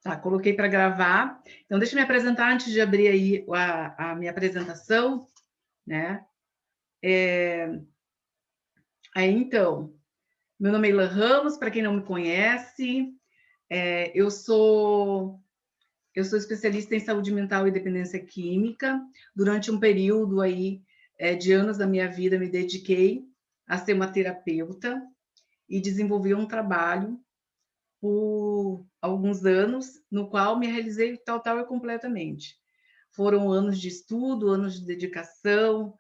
Tá, coloquei para gravar. Então, deixa eu me apresentar antes de abrir aí a minha apresentação, né? Então, meu nome é Ilan Ramos, para quem não me conhece, eu sou especialista em saúde mental e dependência química. Durante um período aí de anos da minha vida, me dediquei a ser uma terapeuta e desenvolvi um trabalho por alguns anos, no qual me realizei total e completamente. Foram anos de estudo, anos de dedicação,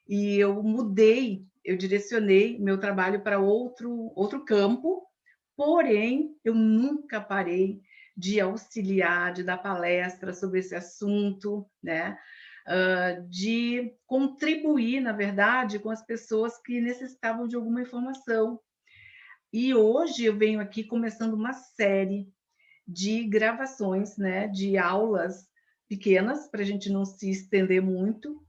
e eu direcionei meu trabalho para outro campo, porém, eu nunca parei de auxiliar, de dar palestra sobre esse assunto, né? De contribuir, na verdade, com as pessoas que necessitavam de alguma informação. E hoje eu venho aqui começando uma série de gravações, né, de aulas pequenas, para a gente não se estender muito,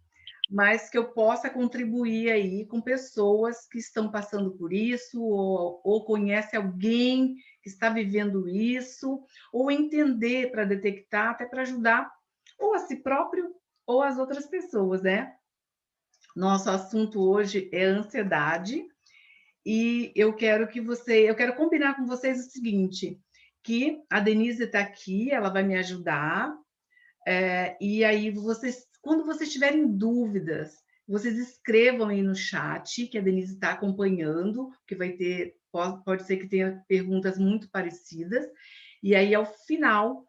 mas que eu possa contribuir aí com pessoas que estão passando por isso, ou conhece alguém que está vivendo isso, ou entender para detectar, até para ajudar ou a si próprio ou as outras pessoas, né? Nosso assunto hoje é ansiedade, e eu quero combinar com vocês o seguinte, que a Denise está aqui, ela vai me ajudar, e aí vocês, quando vocês tiverem dúvidas, vocês escrevam aí no chat, que a Denise está acompanhando, que vai ter, pode ser que tenha perguntas muito parecidas, e aí ao final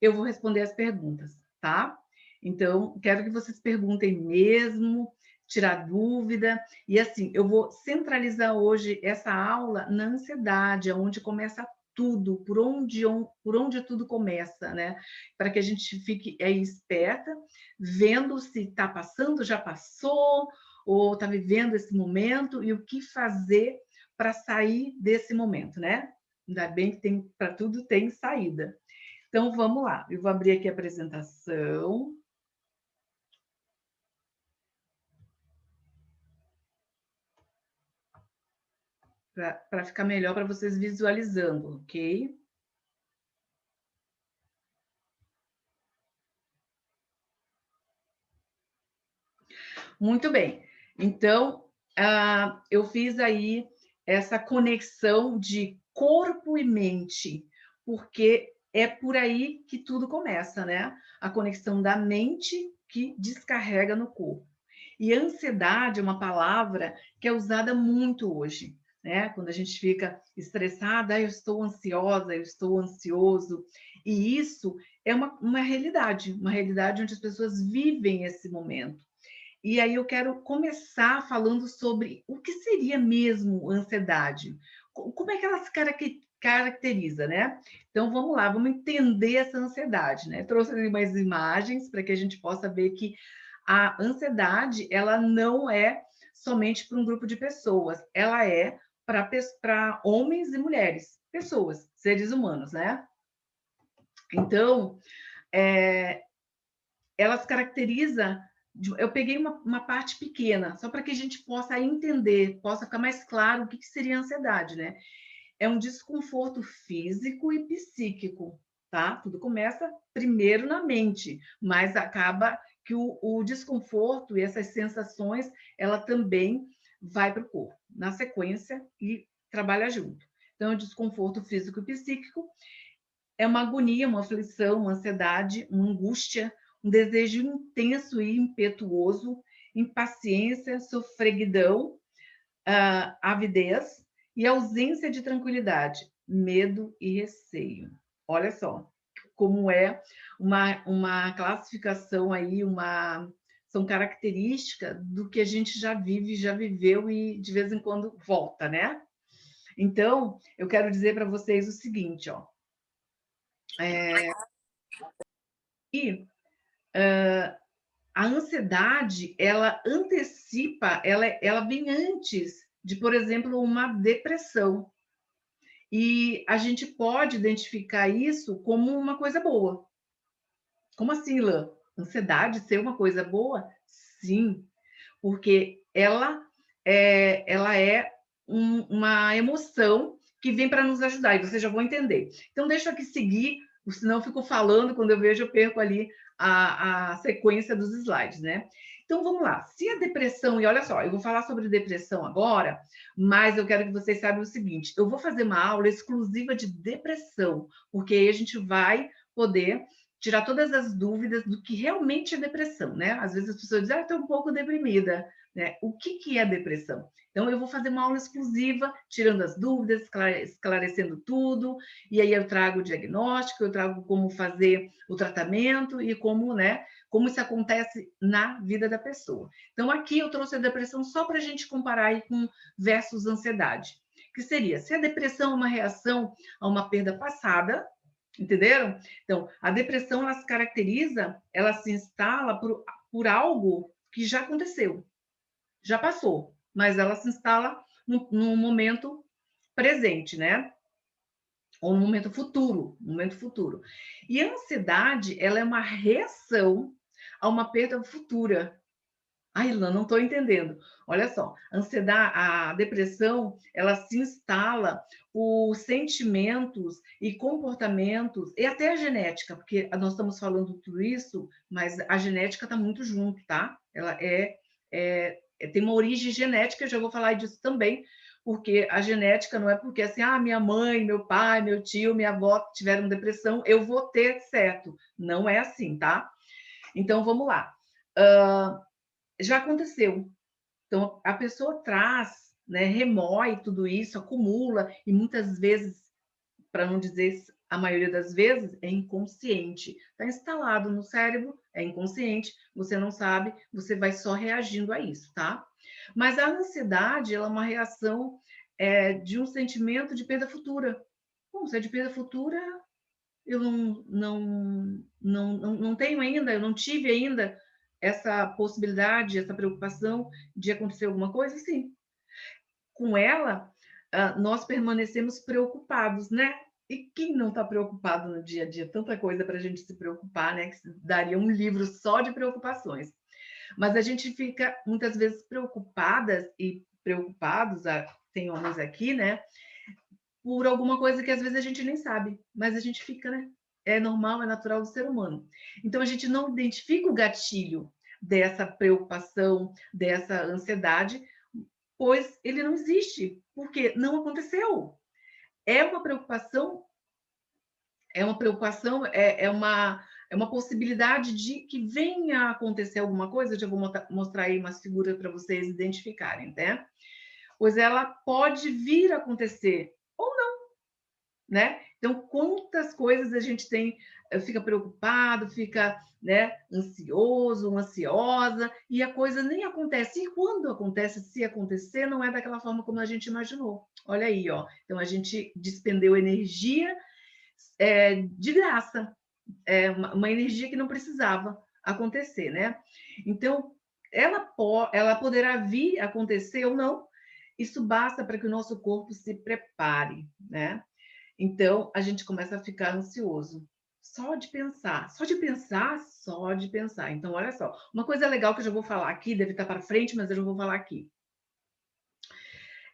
eu vou responder as perguntas, tá? Então, quero que vocês perguntem mesmo, tirar dúvida, e assim, eu vou centralizar hoje essa aula na ansiedade, onde começa tudo, por onde tudo começa, né? Para que a gente fique aí esperta, vendo se está passando, já passou, ou está vivendo esse momento, e o que fazer para sair desse momento, né? Ainda bem que tem, para tudo tem saída. Então, vamos lá. Eu vou abrir aqui a apresentação. Para ficar melhor para vocês visualizando, ok? Muito bem. Então, eu fiz aí essa conexão de corpo e mente, porque é por aí que tudo começa, né? A conexão da mente que descarrega no corpo. E ansiedade é uma palavra que é usada muito hoje, né? Quando a gente fica estressada, eu estou ansiosa, eu estou ansioso. E isso é uma realidade onde as pessoas vivem esse momento. E aí eu quero começar falando sobre o que seria mesmo ansiedade. Como é que ela se caracteriza, né? Então vamos lá, vamos entender essa ansiedade, né? Trouxe umas imagens para que a gente possa ver que a ansiedade, ela não é somente para um grupo de pessoas, ela é para homens e mulheres, pessoas, seres humanos, né? Então, é, ela se caracteriza. Eu peguei uma parte pequena, só para que a gente possa entender, possa ficar mais claro o que seria a ansiedade, né? É um desconforto físico e psíquico, tá? Tudo começa primeiro na mente, mas acaba que o desconforto e essas sensações, ela também vai para o corpo, na sequência, e trabalha junto. Então, o desconforto físico e psíquico é uma agonia, uma aflição, uma ansiedade, uma angústia, um desejo intenso e impetuoso, impaciência, sofreguidão, avidez e ausência de tranquilidade, medo e receio. Olha só como é uma classificação aí, são características do que a gente já vive, já viveu e de vez em quando volta, né? Então, eu quero dizer para vocês o seguinte, ó. E a ansiedade, ela antecipa, ela vem antes de, por exemplo, uma depressão. E a gente pode identificar isso como uma coisa boa. Como assim, Lã? Ansiedade ser uma coisa boa? Sim, porque ela é uma emoção que vem para nos ajudar, e vocês já vão entender. Então, deixa eu aqui seguir senão eu fico falando, quando eu vejo, eu perco ali a sequência dos slides, né? Então, vamos lá. Se a depressão, e olha só, eu vou falar sobre depressão agora, mas eu quero que vocês saibam o seguinte: eu vou fazer uma aula exclusiva de depressão, porque aí a gente vai poder tirar todas as dúvidas do que realmente é depressão, né? Às vezes as pessoas dizem, ah, estou um pouco deprimida, né? O que é depressão? Então, eu vou fazer uma aula exclusiva, tirando as dúvidas, esclarecendo tudo, e aí eu trago o diagnóstico, eu trago como fazer o tratamento e como, né, como isso acontece na vida da pessoa. Então, aqui eu trouxe a depressão só para a gente comparar aí com versus ansiedade, que seria, se a depressão é uma reação a uma perda passada, entenderam? Então, a depressão, ela se caracteriza, ela se instala por algo que já aconteceu, já passou, mas ela se instala no momento presente, né? Ou no momento futuro, no momento futuro. E a ansiedade, ela é uma reação a uma perda futura. Ai, Ilan, não estou entendendo. Olha só, a ansiedade, a depressão, ela se instala por sentimentos e comportamentos, e até a genética, porque nós estamos falando tudo isso, mas a genética está muito junto, tá? Ela tem uma origem genética, eu já vou falar disso também, porque a genética não é porque assim, ah, minha mãe, meu pai, meu tio, minha avó tiveram depressão, eu vou ter certo. Não é assim, tá? Então, vamos lá. Já aconteceu. Então, a pessoa traz, né, remói tudo isso, acumula, e muitas vezes, para não dizer a maioria das vezes, é inconsciente. Está instalado no cérebro, é inconsciente, você não sabe, você vai só reagindo a isso, tá? Mas a ansiedade, ela é uma reação de um sentimento de perda futura. Bom, se é de perda futura, eu não tenho ainda, eu não tive ainda essa possibilidade, essa preocupação de acontecer alguma coisa, sim. Com ela, nós permanecemos preocupados, né? E quem não está preocupado no dia a dia? Tanta coisa para a gente se preocupar, né? Que daria um livro só de preocupações. Mas a gente fica muitas vezes preocupadas e preocupados, tem homens aqui, né? Por alguma coisa que às vezes a gente nem sabe, mas a gente fica, né? É normal, é natural do ser humano. Então a gente não identifica o gatilho dessa preocupação, dessa ansiedade, pois ele não existe, porque não aconteceu. É uma preocupação, é uma possibilidade de que venha a acontecer alguma coisa. Eu já vou mostrar aí umas figuras para vocês identificarem, né? Pois ela pode vir a acontecer, né? Então, quantas coisas a gente tem, fica preocupado, fica, né, ansioso, ansiosa, e a coisa nem acontece. E quando acontece, se acontecer, não é daquela forma como a gente imaginou. Olha aí, ó. Então, a gente despendeu energia de graça, uma energia que não precisava acontecer, né? Então, ela poderá vir a acontecer ou não. Isso basta para que o nosso corpo se prepare, né? Então, a gente começa a ficar ansioso. Só de pensar, só de pensar, só de pensar. Então, olha só, uma coisa legal que eu já vou falar aqui, deve estar para frente, mas eu já vou falar aqui,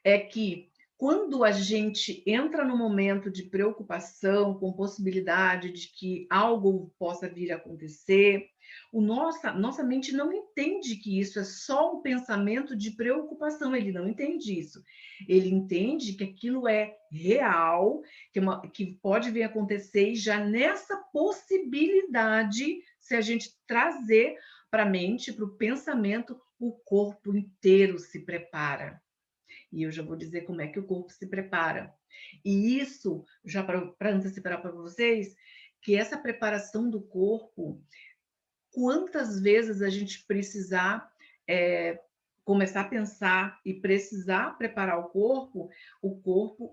é que quando a gente entra no momento de preocupação, com possibilidade de que algo possa vir a acontecer, nossa mente não entende que isso é só um pensamento de preocupação, ele não entende isso. Ele entende que aquilo é real, que pode vir a acontecer, e já nessa possibilidade, se a gente trazer para a mente, para o pensamento, o corpo inteiro se prepara. E eu já vou dizer como é que o corpo se prepara. E isso, já para antecipar para vocês, que essa preparação do corpo, quantas vezes a gente precisar começar a pensar e precisar preparar o corpo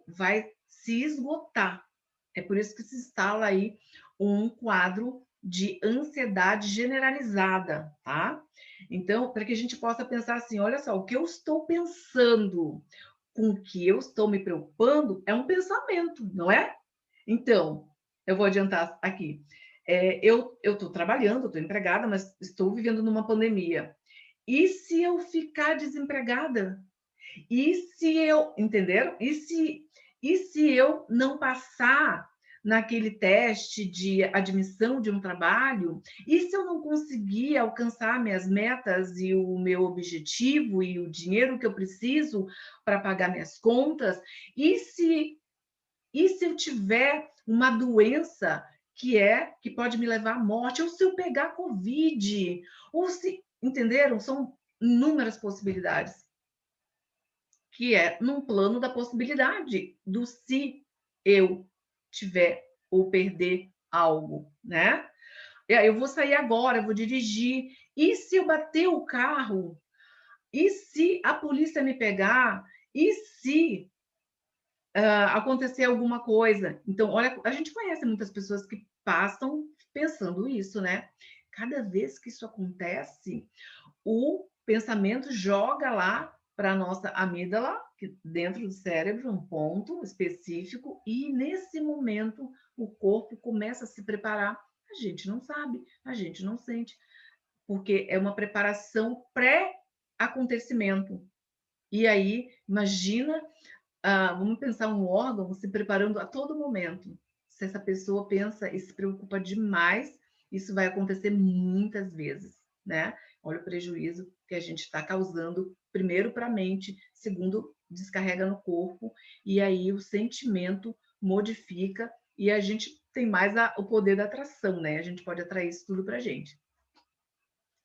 vai se esgotar. É por isso que se instala aí um quadro de ansiedade generalizada, tá? Então, para que a gente possa pensar assim, olha só, o que eu estou pensando, com o que eu estou me preocupando, é um pensamento, não é? Então, eu vou adiantar aqui. Eu estou trabalhando, estou empregada, mas estou vivendo numa pandemia. E se eu ficar desempregada? E se eu, entenderam? E se eu não passar naquele teste de admissão de um trabalho, e se eu não conseguir alcançar minhas metas e o meu objetivo e o dinheiro que eu preciso para pagar minhas contas, e se eu tiver uma doença que pode me levar à morte, ou se eu pegar Covid, ou se, entenderam? São inúmeras possibilidades, que é num plano da possibilidade do se eu tiver ou perder algo, né? Eu vou sair agora, eu vou dirigir, e se eu bater o carro? E se a polícia me pegar? E se acontecer alguma coisa? Então, olha, a gente conhece muitas pessoas que passam pensando isso, né? Cada vez que isso acontece, o pensamento joga lá para a nossa amígdala, dentro do cérebro, um ponto específico, e nesse momento o corpo começa a se preparar. A gente não sabe, a gente não sente, porque é uma preparação pré-acontecimento. E aí, imagina, vamos pensar um órgão se preparando a todo momento. Se essa pessoa pensa e se preocupa demais, isso vai acontecer muitas vezes, né? Olha o prejuízo que a gente está causando, primeiro para a mente, segundo, descarrega no corpo, e aí o sentimento modifica e a gente tem mais o poder da atração, né? A gente pode atrair isso tudo para a gente.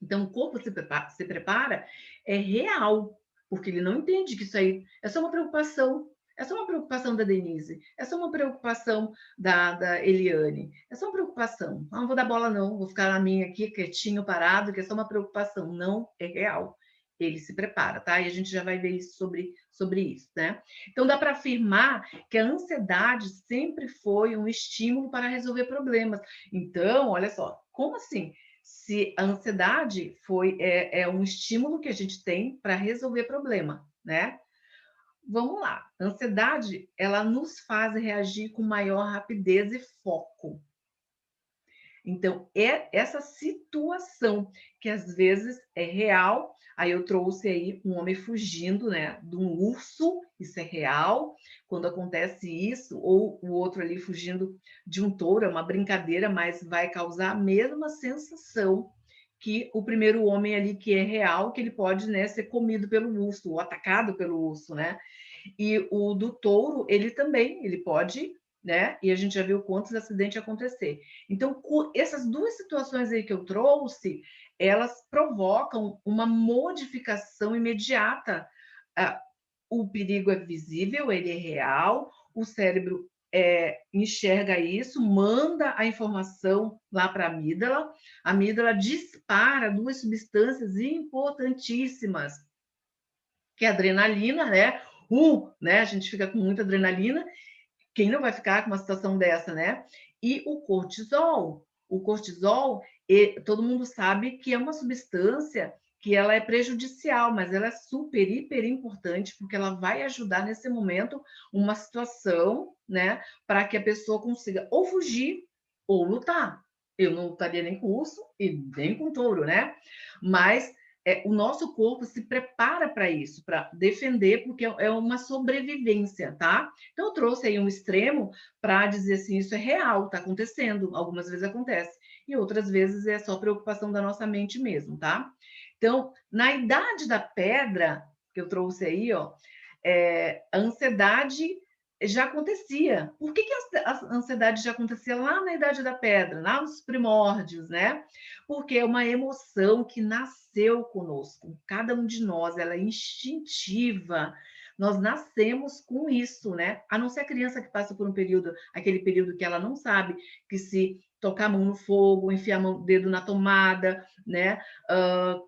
Então, o corpo se prepara, é real, porque ele não entende que isso aí é só uma preocupação. É só uma preocupação da Denise, é só uma preocupação da Eliane, é só uma preocupação. Não vou dar bola, não, vou ficar na minha aqui, quietinho, parado, que é só uma preocupação. Não é real. Ele se prepara, tá? E a gente já vai ver isso sobre isso, né? Então, dá para afirmar que a ansiedade sempre foi um estímulo para resolver problemas. Então, olha só, como assim? Se a ansiedade é um estímulo que a gente tem para resolver problema, né? Vamos lá. A ansiedade, ela nos faz reagir com maior rapidez e foco. Então, é essa situação que às vezes é real. Aí eu trouxe aí um homem fugindo, né, de um urso, isso é real. Quando acontece isso, ou o outro ali fugindo de um touro, é uma brincadeira, mas vai causar a mesma sensação que o primeiro homem ali, que é real, que ele pode, né, ser comido pelo urso, ou atacado pelo urso, né? E o do touro, ele também, ele pode, né? E a gente já viu quantos acidentes acontecer. Então, essas duas situações aí que eu trouxe, elas provocam uma modificação imediata. O perigo é visível, ele é real, o cérebro enxerga isso, manda a informação lá para a amígdala dispara duas substâncias importantíssimas, que é a adrenalina, né? Né? A gente fica com muita adrenalina. Quem não vai ficar com uma situação dessa, né? E o cortisol. O cortisol, todo mundo sabe que é uma substância que ela é prejudicial, mas ela é super, hiper importante, porque ela vai ajudar nesse momento uma situação, né? Para que a pessoa consiga ou fugir ou lutar. Eu não lutaria nem com urso e nem com touro, né? Mas o nosso corpo se prepara para isso, para defender, porque é uma sobrevivência, tá? Então, eu trouxe aí um extremo para dizer assim, isso é real, está acontecendo, algumas vezes acontece, e outras vezes é só preocupação da nossa mente mesmo, tá? Então, na Idade da Pedra, que eu trouxe aí, ó, a ansiedade já acontecia. Por que a ansiedade já acontecia lá na Idade da Pedra, lá nos primórdios, né? Porque é uma emoção que nasceu conosco, cada um de nós, ela é instintiva. Nós nascemos com isso, né? A não ser a criança que passa por um período, aquele período que ela não sabe que se tocar a mão no fogo, enfiar o dedo na tomada, né?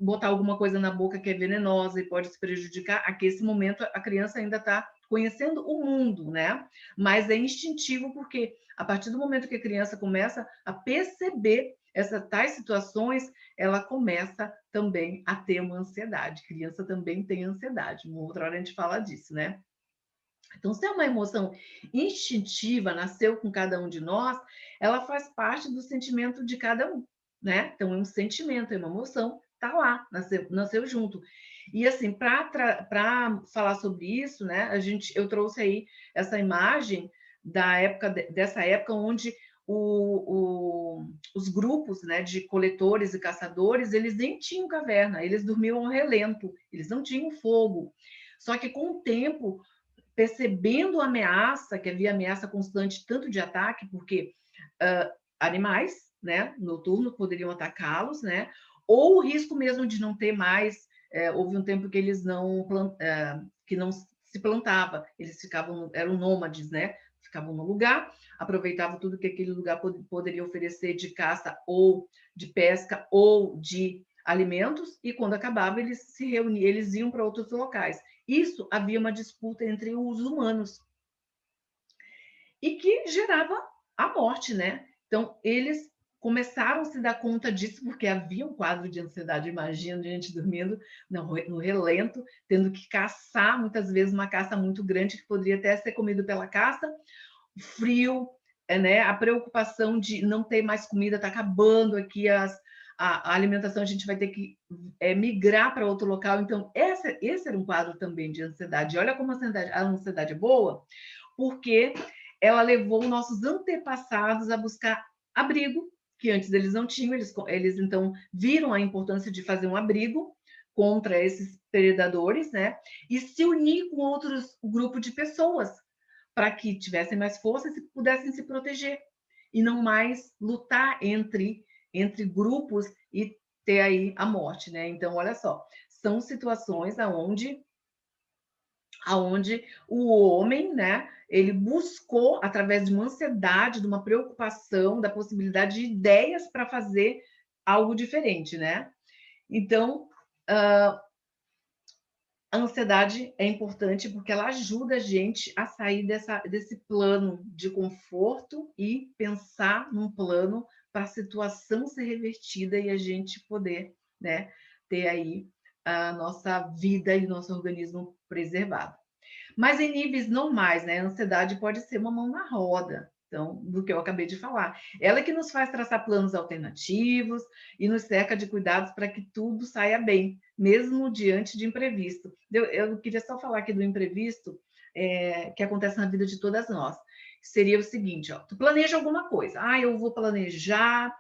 Botar alguma coisa na boca que é venenosa e pode se prejudicar. Aqui, esse momento, a criança ainda está conhecendo o mundo, né? Mas é instintivo, porque a partir do momento que a criança começa a perceber essas tais situações, ela começa também a ter uma ansiedade. A criança também tem ansiedade. Uma outra hora a gente fala disso, né? Então, se é uma emoção instintiva, nasceu com cada um de nós, ela faz parte do sentimento de cada um, né? Então, é um sentimento, é uma emoção, tá lá, nasceu junto. E assim, para falar sobre isso, né? Eu trouxe aí essa imagem dessa época onde os grupos, né, de coletores e caçadores, eles nem tinham caverna, eles dormiam ao relento, eles não tinham fogo. Só que com o tempo, percebendo a ameaça, que havia ameaça constante tanto de ataque, porque animais, né, noturnos poderiam atacá-los, né, ou o risco mesmo de não ter mais, houve um tempo que eles que não se plantava, eles eram nômades, né, ficavam no lugar, aproveitavam tudo que aquele lugar poderia oferecer de caça ou de pesca ou de alimentos, e quando acabava eles se reuniam, eles iam para outros locais. Isso havia uma disputa entre os humanos e que gerava a morte, né? Então eles começaram a se dar conta disso porque havia um quadro de ansiedade, imagina, gente dormindo no relento, tendo que caçar, muitas vezes uma caça muito grande que poderia até ser comido pela caça, o frio, né? A preocupação de não ter mais comida, tá acabando aqui a alimentação, a gente vai ter que migrar para outro local. Então, esse era um quadro também de ansiedade. Olha como a ansiedade é boa, porque ela levou nossos antepassados a buscar abrigo, que antes eles não tinham, eles então viram a importância de fazer um abrigo contra esses predadores, né? E se unir com outros grupos de pessoas para que tivessem mais força e pudessem se proteger e não mais lutar entre grupos e ter aí a morte, né? Então, olha só, são situações aonde o homem, né, ele buscou através de uma ansiedade, de uma preocupação, da possibilidade de ideias para fazer algo diferente, né? Então, a ansiedade é importante porque ela ajuda a gente a sair desse plano de conforto e pensar num plano para a situação ser revertida e a gente poder, né, ter aí a nossa vida e nosso organismo preservado. Mas em níveis normais, né, a ansiedade pode ser uma mão na roda, então, do que eu acabei de falar. Ela que nos faz traçar planos alternativos e nos cerca de cuidados para que tudo saia bem, mesmo diante de imprevisto. Eu queria só falar aqui do imprevisto, que acontece na vida de todas nós. Seria o seguinte, ó, tu planeja alguma coisa. Ah, eu vou planejar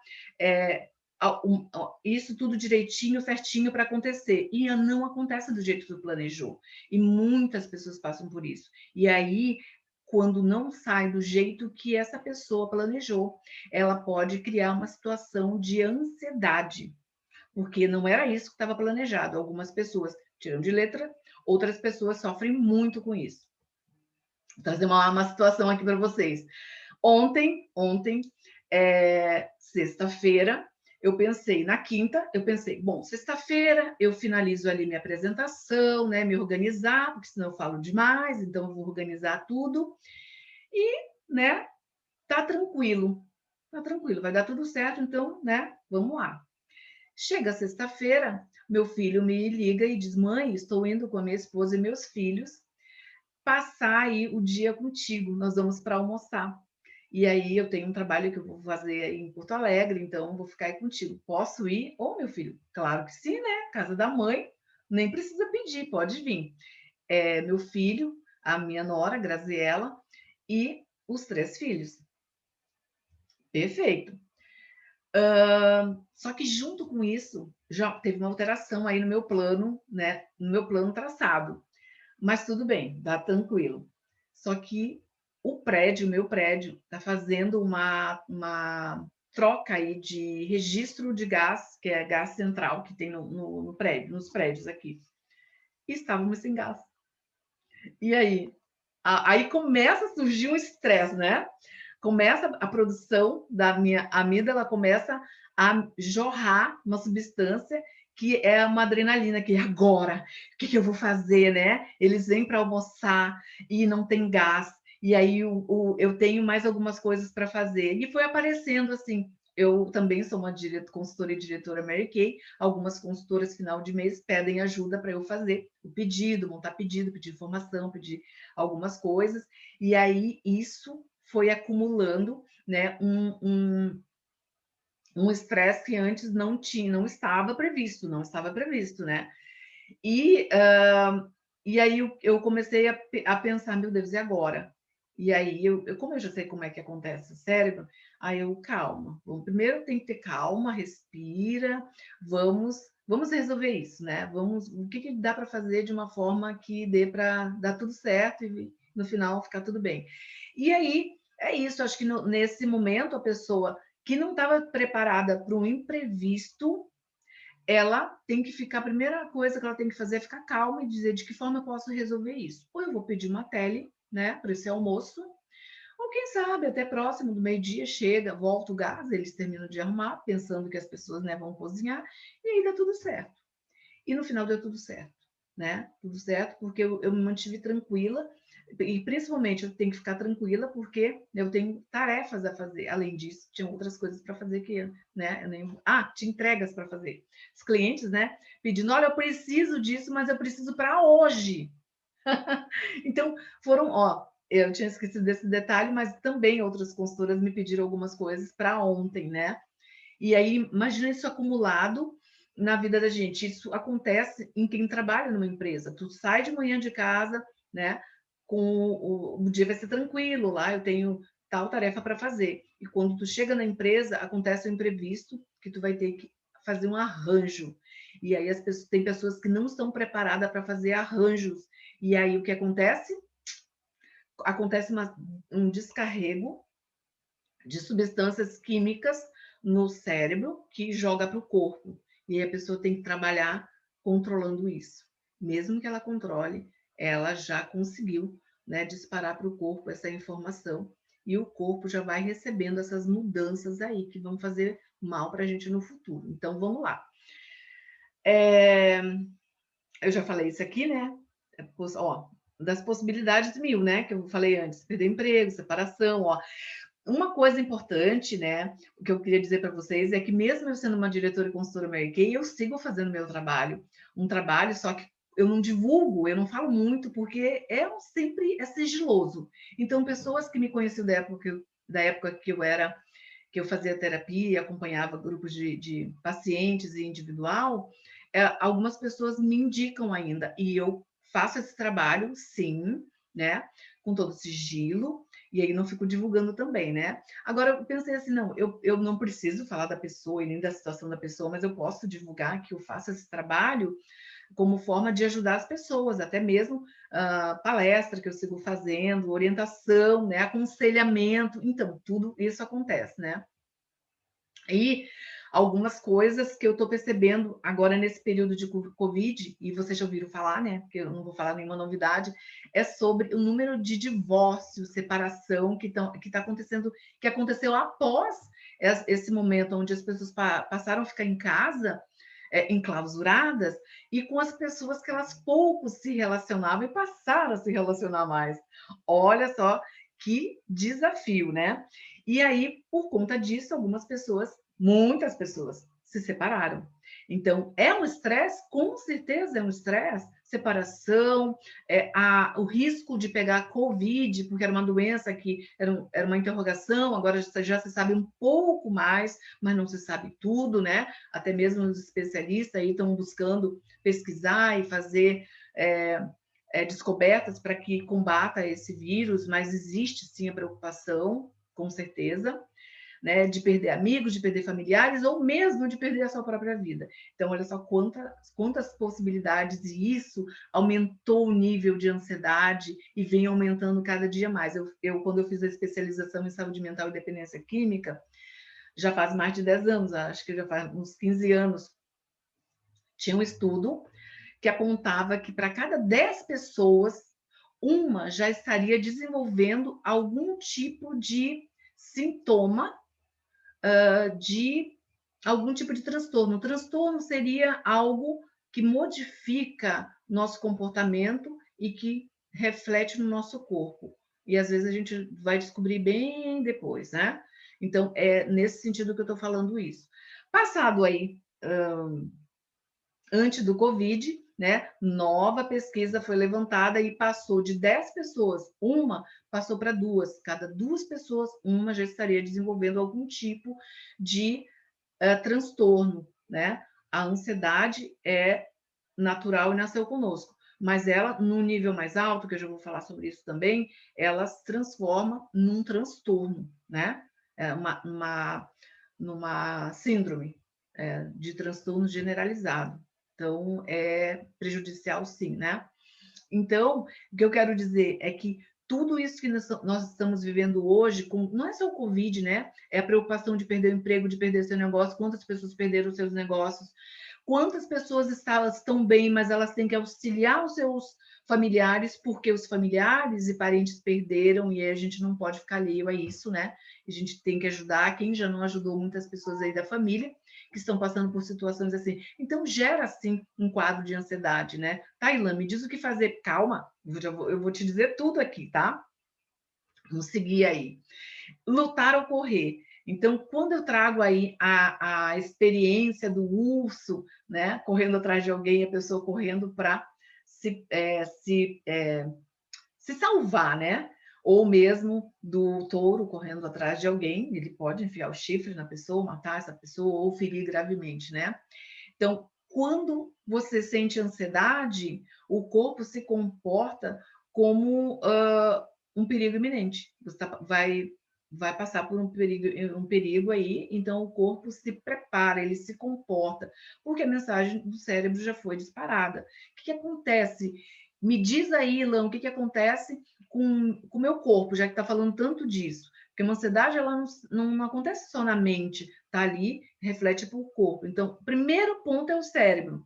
isso tudo direitinho, certinho para acontecer. E não acontece do jeito que tu planejou. E muitas pessoas passam por isso. E aí, quando não sai do jeito que essa pessoa planejou, ela pode criar uma situação de ansiedade, porque não era isso que estava planejado. Algumas pessoas tiram de letra, outras pessoas sofrem muito com isso. Vou trazer uma situação aqui para vocês. Ontem, sexta-feira, na quinta, eu pensei, bom, sexta-feira eu finalizo ali minha apresentação, né, me organizar, porque senão eu falo demais, então eu vou organizar tudo e, né, tá tranquilo, vai dar tudo certo, então, né, vamos lá. Chega sexta-feira, meu filho me liga e diz, mãe, estou indo com a minha esposa e meus filhos passar aí o dia contigo, nós vamos para almoçar. E aí eu tenho um trabalho que eu vou fazer aí em Porto Alegre, então vou ficar aí contigo. Posso ir? Ô, meu filho, claro que sim, né? Casa da mãe, nem precisa pedir, pode vir. Meu filho, a minha nora, Graziella, e os 3 filhos. Perfeito. Só que junto com isso, já teve uma alteração aí no meu plano, né? No meu plano traçado. Mas tudo bem, dá tranquilo. Só que meu prédio, está fazendo uma troca aí de registro de gás, que é gás central que tem no prédio, nos prédios aqui. E estávamos sem gás. E aí? Aí começa a surgir um estresse, né? Começa a produção da minha amígdala, começa a jorrar uma substância que é uma adrenalina, que agora, o que eu vou fazer, né? Eles vêm para almoçar e não tem gás, e aí eu tenho mais algumas coisas para fazer. E foi aparecendo assim. Eu também sou uma consultora e diretora Mary Kay. Algumas consultoras, final de mês, pedem ajuda para eu fazer o pedido, montar pedido, pedir informação, pedir algumas coisas. E aí isso foi acumulando, né, um estresse que antes não estava previsto, né? E aí eu comecei a pensar, meu Deus, e agora? E aí, como eu já sei como é que acontece o cérebro, aí eu, calma, primeiro tem que ter calma, respira, vamos resolver isso, né? O que que dá para fazer de uma forma que dê para dar tudo certo e no final ficar tudo bem. E aí, é isso, acho que nesse momento a pessoa que não estava preparada para um imprevisto, ela tem que ficar, a primeira coisa que ela tem que fazer é ficar calma e dizer de que forma eu posso resolver isso. Ou eu vou pedir uma tele, né, para esse almoço, ou quem sabe até próximo do meio-dia chega, volta o gás, eles terminam de arrumar, pensando que as pessoas, né, vão cozinhar, e aí dá tudo certo. E no final deu tudo certo, né? Tudo certo, porque eu me mantive tranquila, e principalmente eu tenho que ficar tranquila porque eu tenho tarefas a fazer. Além disso, tinha outras coisas para fazer que, né? Tinha entregas para fazer. Os clientes, né? Pedindo, olha, eu preciso disso, mas eu preciso para hoje. Então, eu tinha esquecido desse detalhe, mas também outras consultoras me pediram algumas coisas para ontem, né? E aí, imagina isso acumulado na vida da gente. Isso acontece em quem trabalha numa empresa. Tu sai de manhã de casa, né? O dia vai ser tranquilo, lá eu tenho tal tarefa para fazer. E quando tu chega na empresa, acontece o imprevisto, que tu vai ter que fazer um arranjo. E aí tem pessoas que não estão preparadas para fazer arranjos. E aí o que acontece? Acontece um descarrego de substâncias químicas no cérebro que joga para o corpo. E aí a pessoa tem que trabalhar controlando isso. Mesmo que ela controle, ela já conseguiu, né, disparar para o corpo essa informação e o corpo já vai recebendo essas mudanças aí que vão fazer mal para a gente no futuro. Então vamos lá. Eu já falei isso aqui, né? Das possibilidades mil, né? Que eu falei antes, perder emprego, separação, ó. Uma coisa importante, né, o que eu queria dizer para vocês é que mesmo eu sendo uma diretora e consultora Mary Kay, eu sigo fazendo meu trabalho, um trabalho só que eu não divulgo, eu não falo muito, porque sempre é sigiloso. Então, pessoas que me conheciam da época que eu fazia terapia e acompanhava grupos de pacientes e individual, algumas pessoas me indicam ainda, e eu faço esse trabalho, sim, né, com todo sigilo, e aí não fico divulgando também, né? Agora, eu pensei assim, não, eu não preciso falar da pessoa e nem da situação da pessoa, mas eu posso divulgar que eu faço esse trabalho como forma de ajudar as pessoas, até mesmo palestra que eu sigo fazendo, orientação, né, aconselhamento, então, tudo isso acontece, né? E algumas coisas que eu estou percebendo agora nesse período de Covid, e vocês já ouviram falar, né? Porque eu não vou falar nenhuma novidade, é sobre o número de divórcios, separação que tá acontecendo, que aconteceu após esse momento onde as pessoas passaram a ficar em casa, enclausuradas, e com as pessoas que elas pouco se relacionavam e passaram a se relacionar mais. Olha só que desafio, né? E aí, por conta disso, muitas pessoas, se separaram. Então, é um estresse? Com certeza é um estresse. Separação, o risco de pegar Covid, porque era uma doença que era uma interrogação, agora já se sabe um pouco mais, mas não se sabe tudo, né? Até mesmo os especialistas aí estão buscando pesquisar e fazer descobertas para que combata esse vírus, mas existe sim a preocupação, com certeza, né, de perder amigos, de perder familiares, ou mesmo de perder a sua própria vida. Então, olha só quantas possibilidades, e isso aumentou o nível de ansiedade e vem aumentando cada dia mais. Quando eu fiz a especialização em saúde mental e dependência química, já faz mais de 10 anos, acho que já faz uns 15 anos, tinha um estudo que apontava que para cada 10 pessoas, uma já estaria desenvolvendo algum tipo de sintoma de algum tipo de transtorno. O transtorno seria algo que modifica nosso comportamento e que reflete no nosso corpo. E às vezes a gente vai descobrir bem depois, né? Então, é nesse sentido que eu estou falando isso. Passado aí, antes do Covid, né? Nova pesquisa foi levantada e passou de 10 pessoas, uma passou para duas. Cada duas pessoas, uma já estaria desenvolvendo algum tipo de transtorno, né? A ansiedade é natural e nasceu conosco. mas ela, no nível mais alto, que eu já vou falar sobre isso também, ela se transforma num transtorno, né? É numa síndrome de transtorno generalizado. Então, é prejudicial sim, né? Então, o que eu quero dizer é que tudo isso que nós estamos vivendo hoje, não é só o Covid, né? É a preocupação de perder o emprego, de perder seu negócio, quantas pessoas perderam seus negócios, quantas pessoas estão bem, mas elas têm que auxiliar os seus familiares, porque os familiares e parentes perderam, e a gente não pode ficar alheio a isso, né? A gente tem que ajudar quem já não ajudou muitas pessoas aí da família, que estão passando por situações assim. Então, gera, sim, um quadro de ansiedade, né? Tailã, me diz o que fazer. Calma, eu vou te dizer tudo aqui, tá? Vamos seguir aí. Lutar ou correr. Então, quando eu trago aí a experiência do urso, né, correndo atrás de alguém, a pessoa correndo para se salvar, né? Ou mesmo do touro correndo atrás de alguém, ele pode enfiar o chifre na pessoa, matar essa pessoa ou ferir gravemente, né? Então, quando você sente ansiedade, o corpo se comporta como um perigo iminente. Você vai passar por um perigo aí, então o corpo se prepara, ele se comporta, porque a mensagem do cérebro já foi disparada. O que acontece? Me diz aí, Ilan, o que acontece com o meu corpo, já que está falando tanto disso? Porque uma ansiedade ela não acontece só na mente, tá ali, reflete para o corpo. Então, o primeiro ponto é o cérebro.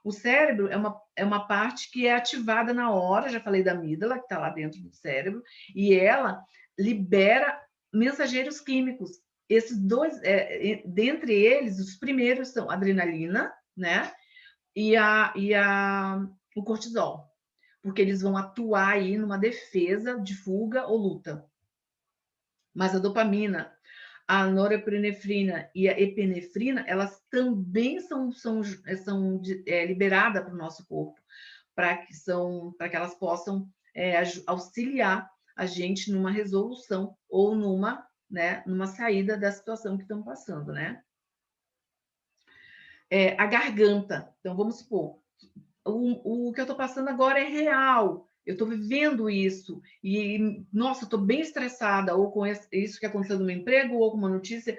O cérebro é uma parte que é ativada na hora, já falei da amígdala, que está lá dentro do cérebro, e ela libera mensageiros químicos. Esses dois, dentre eles, os primeiros são a adrenalina, né? E o cortisol, porque eles vão atuar aí numa defesa de fuga ou luta. Mas a dopamina, a norepinefrina e a epinefrina, elas também são liberadas para o nosso corpo, para que elas possam auxiliar a gente numa resolução ou numa saída da situação que estamos passando, né? A garganta. Então, vamos supor, o que eu estou passando agora é real, eu estou vivendo isso, e, nossa, estou bem estressada, ou com isso que aconteceu no meu emprego, ou com uma notícia,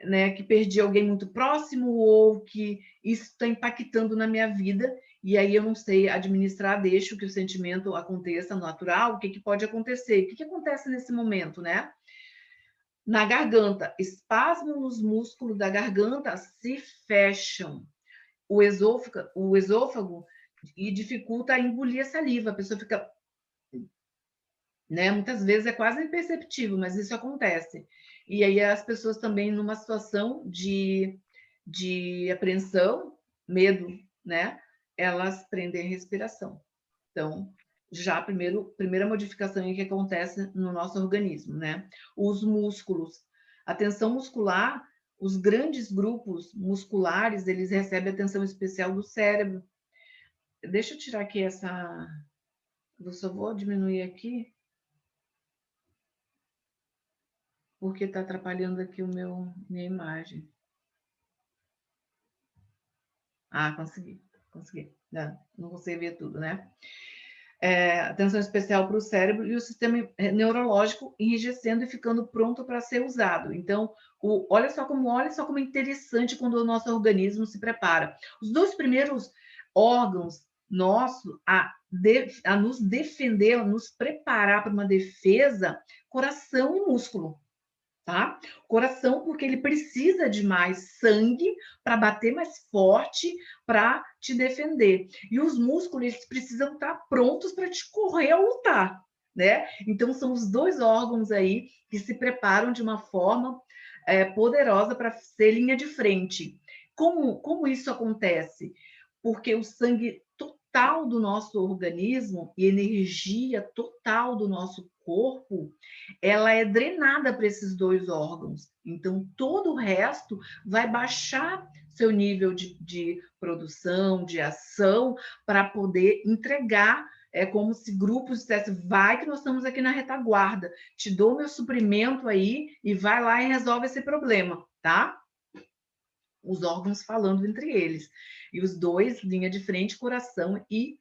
né, que perdi alguém muito próximo, ou que isso está impactando na minha vida, e aí eu não sei administrar, deixo que o sentimento aconteça natural, o que pode acontecer? O que acontece nesse momento, né? Na garganta, espasmo nos músculos da garganta se fecham, o esôfago e dificulta a engolir a saliva. A pessoa fica, né? Muitas vezes é quase imperceptível, mas isso acontece. E aí as pessoas também numa situação de apreensão, medo, né? Elas prendem a respiração. Então, já primeira modificação que acontece no nosso organismo, né? Os músculos, a tensão muscular, os grandes grupos musculares, eles recebem atenção especial do cérebro. Deixa eu tirar aqui eu só vou diminuir aqui, porque está atrapalhando aqui minha imagem. Ah, consegui. Não consegui ver tudo, né? Atenção especial para o cérebro e o sistema neurológico enrijecendo e ficando pronto para ser usado. Então, olha só como é interessante quando o nosso organismo se prepara. Os dois primeiros órgãos nossos a nos defender, a nos preparar para uma defesa, coração e músculo. Tá? Coração, porque ele precisa de mais sangue para bater mais forte para te defender. E os músculos eles precisam estar prontos para te correr ou lutar, né? Então são os dois órgãos aí que se preparam de uma forma poderosa para ser linha de frente. Como isso acontece? Porque o sangue total do nosso organismo e energia total do nosso corpo ela é drenada para esses dois órgãos. Então, todo o resto vai baixar seu nível de produção, de ação, para poder entregar. É como se grupos dissessem, vai que nós estamos aqui na retaguarda, te dou meu suprimento aí e vai lá e resolve esse problema, tá? Os órgãos falando entre eles. E os dois, linha de frente, coração e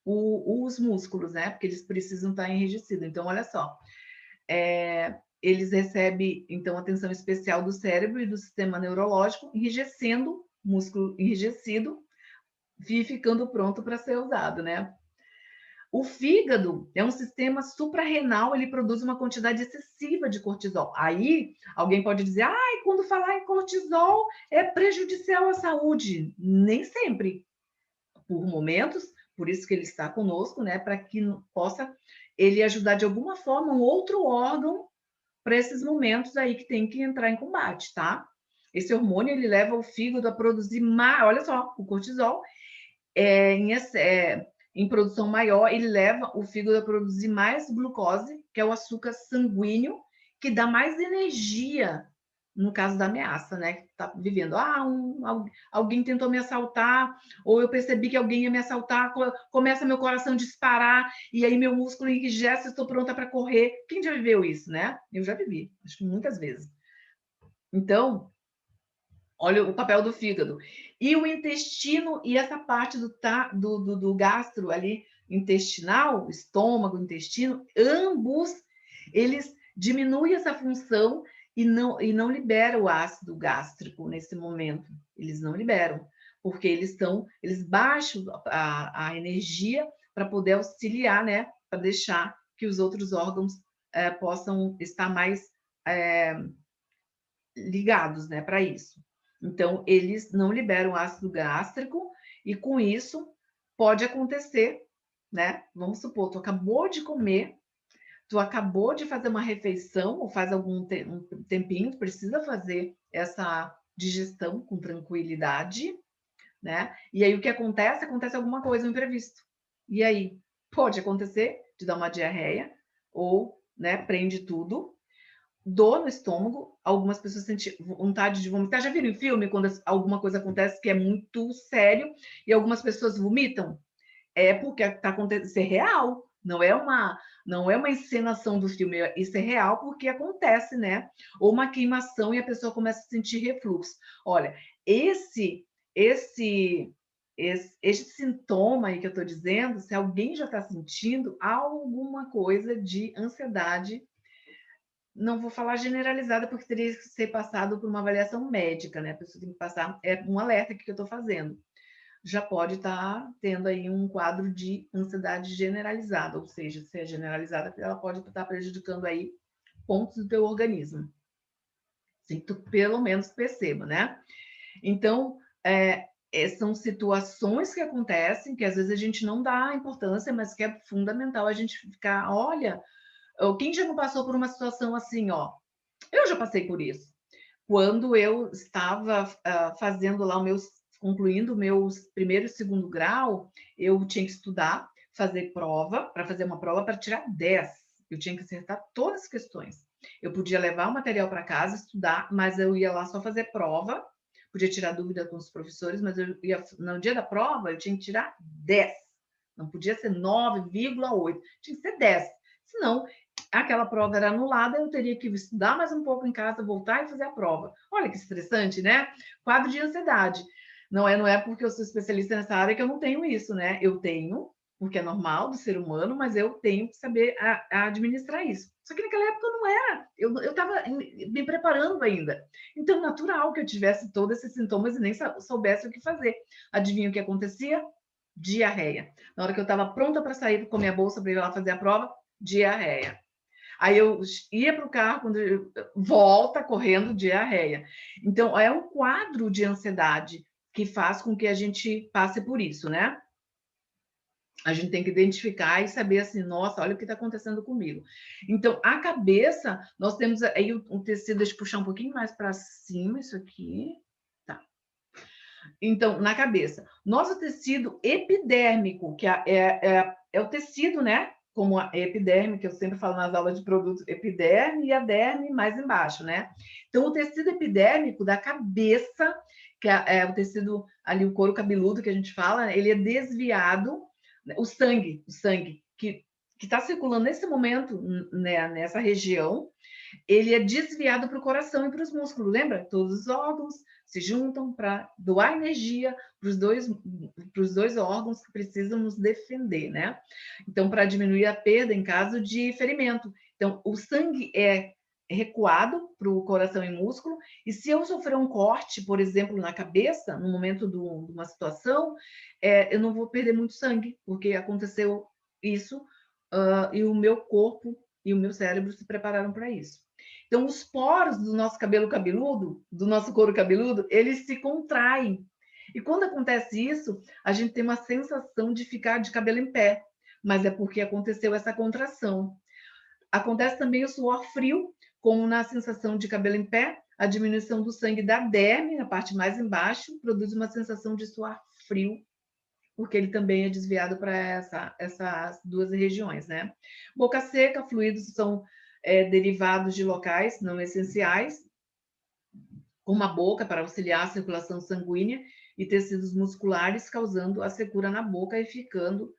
os músculos, né? Porque eles precisam estar enrijecidos. Então, olha só, eles recebem, então, atenção especial do cérebro e do sistema neurológico, enrijecendo, músculo enrijecido, e ficando pronto para ser usado, né? O fígado é um sistema suprarrenal, ele produz uma quantidade excessiva de cortisol. Aí, alguém pode dizer, ai, quando falar em cortisol é prejudicial à saúde. Nem sempre. Por momentos, por isso que ele está conosco, né, para que possa ele ajudar de alguma forma um outro órgão para esses momentos aí que tem que entrar em combate, tá? Esse hormônio, ele leva o fígado a produzir mais, olha só, o cortisol, em produção maior, ele leva o fígado a produzir mais glucose, que é o açúcar sanguíneo, que dá mais energia no caso da ameaça, né? Que tá vivendo. Alguém tentou me assaltar, ou eu percebi que alguém ia me assaltar, começa meu coração a disparar, e aí meu músculo enrijece, estou pronta para correr. Quem já viveu isso, né? Eu já vivi, acho que muitas vezes. Então, olha o papel do fígado. E o intestino, e essa parte do gastro ali, intestinal, estômago, intestino, ambos, eles diminuem essa função e não liberam o ácido gástrico nesse momento. Eles não liberam, porque eles baixam a energia para poder auxiliar, né? Para deixar que os outros órgãos possam estar mais ligados, né, para isso. Então, eles não liberam ácido gástrico e, com isso, pode acontecer, né? Vamos supor, tu acabou de comer, tu acabou de fazer uma refeição, ou faz algum um tempinho, tu precisa fazer essa digestão com tranquilidade, né? E aí, o que acontece? Acontece alguma coisa, um imprevisto. E aí, pode acontecer de dar uma diarreia, ou, né, prende tudo, dor no estômago, algumas pessoas sentem vontade de vomitar. Já viram em filme quando alguma coisa acontece que é muito sério e algumas pessoas vomitam? É porque está acontecendo, isso é real, não é uma encenação do filme, isso é real porque acontece, né? Ou uma queimação e a pessoa começa a sentir refluxo. Olha, esse sintoma aí que eu estou dizendo, se alguém já está sentindo alguma coisa de ansiedade, não vou falar generalizada, porque teria que ser passado por uma avaliação médica, né? A pessoa tem que passar, é um alerta que eu estou fazendo. Já pode estar tendo aí um quadro de ansiedade generalizada, ou seja, se é generalizada, ela pode estar prejudicando aí pontos do teu organismo. Assim, tu pelo menos perceba, né? Então, são situações que acontecem, que às vezes a gente não dá importância, mas que é fundamental a gente ficar, olha, quem já não passou por uma situação assim, ó? Eu já passei por isso. Quando eu estava fazendo lá concluindo o meu primeiro e segundo grau, eu tinha que estudar, fazer prova, para fazer uma prova para tirar 10. Eu tinha que acertar todas as questões. Eu podia levar o material para casa, estudar, mas eu ia lá só fazer prova, podia tirar dúvida com os professores, mas no dia da prova eu tinha que tirar 10. Não podia ser 9,8, tinha que ser 10. Senão, aquela prova era anulada, eu teria que estudar mais um pouco em casa, voltar e fazer a prova. Olha que estressante, né? Quadro de ansiedade. Não é porque eu sou especialista nessa área que eu não tenho isso, né? Eu tenho, porque é normal do ser humano, mas eu tenho que saber administrar isso. Só que naquela época não era. Eu estava me preparando ainda. Então, natural que eu tivesse todos esses sintomas e nem soubesse o que fazer. Adivinha o que acontecia? Diarreia. Na hora que eu estava pronta para sair com a minha bolsa para ir lá fazer a prova, diarreia. Aí eu ia para o carro, quando volta correndo, diarreia. Então, é um quadro de ansiedade que faz com que a gente passe por isso, né? A gente tem que identificar e saber assim, nossa, olha o que está acontecendo comigo. Então, a cabeça, nós temos aí um tecido, deixa eu puxar um pouquinho mais para cima, isso aqui. Tá. Então, na cabeça, nosso tecido epidérmico, que é o tecido, né? Como a epiderme, que eu sempre falo nas aulas de produtos, epiderme e a derme mais embaixo, né? Então, o tecido epidérmico da cabeça, que é o tecido ali, o couro cabeludo que a gente fala, ele é desviado, o sangue que está circulando nesse momento, né, nessa região, ele é desviado para o coração e para os músculos, lembra? Todos os órgãos se juntam para doar energia para os dois órgãos que precisam nos defender, né? Então, para diminuir a perda em caso de ferimento. Então, o sangue é recuado para o coração e músculo, e se eu sofrer um corte, por exemplo, na cabeça, no momento de uma situação, eu não vou perder muito sangue, porque aconteceu isso, e o meu corpo e o meu cérebro se prepararam para isso. Então, os poros do nosso cabelo cabeludo, do nosso couro cabeludo, eles se contraem. E quando acontece isso, a gente tem uma sensação de ficar de cabelo em pé, mas é porque aconteceu essa contração. Acontece também o suor frio, como na sensação de cabelo em pé, a diminuição do sangue da derme, na parte mais embaixo, produz uma sensação de suor frio, porque ele também é desviado para essas duas regiões, né? Boca seca, fluidos são derivados de locais não essenciais, como a boca, para auxiliar a circulação sanguínea e tecidos musculares, causando a secura na boca e ficando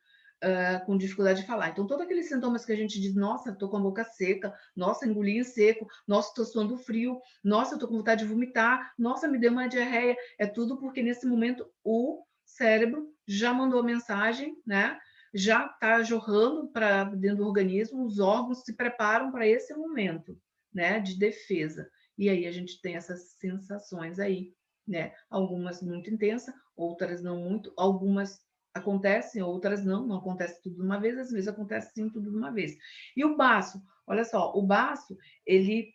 com dificuldade de falar. Então, todos aqueles sintomas que a gente diz, nossa, estou com a boca seca, nossa, engoli em seco, nossa, estou suando frio, nossa, estou com vontade de vomitar, nossa, me deu uma diarreia, é tudo porque nesse momento o cérebro já mandou a mensagem, né? Já está jorrando para dentro do organismo, os órgãos se preparam para esse momento, né, de defesa. E aí a gente tem essas sensações aí, né? Algumas muito intensas, outras não muito, algumas acontecem, outras não, não acontece tudo de uma vez, às vezes acontece sim tudo de uma vez. E o baço, olha só, o baço, ele,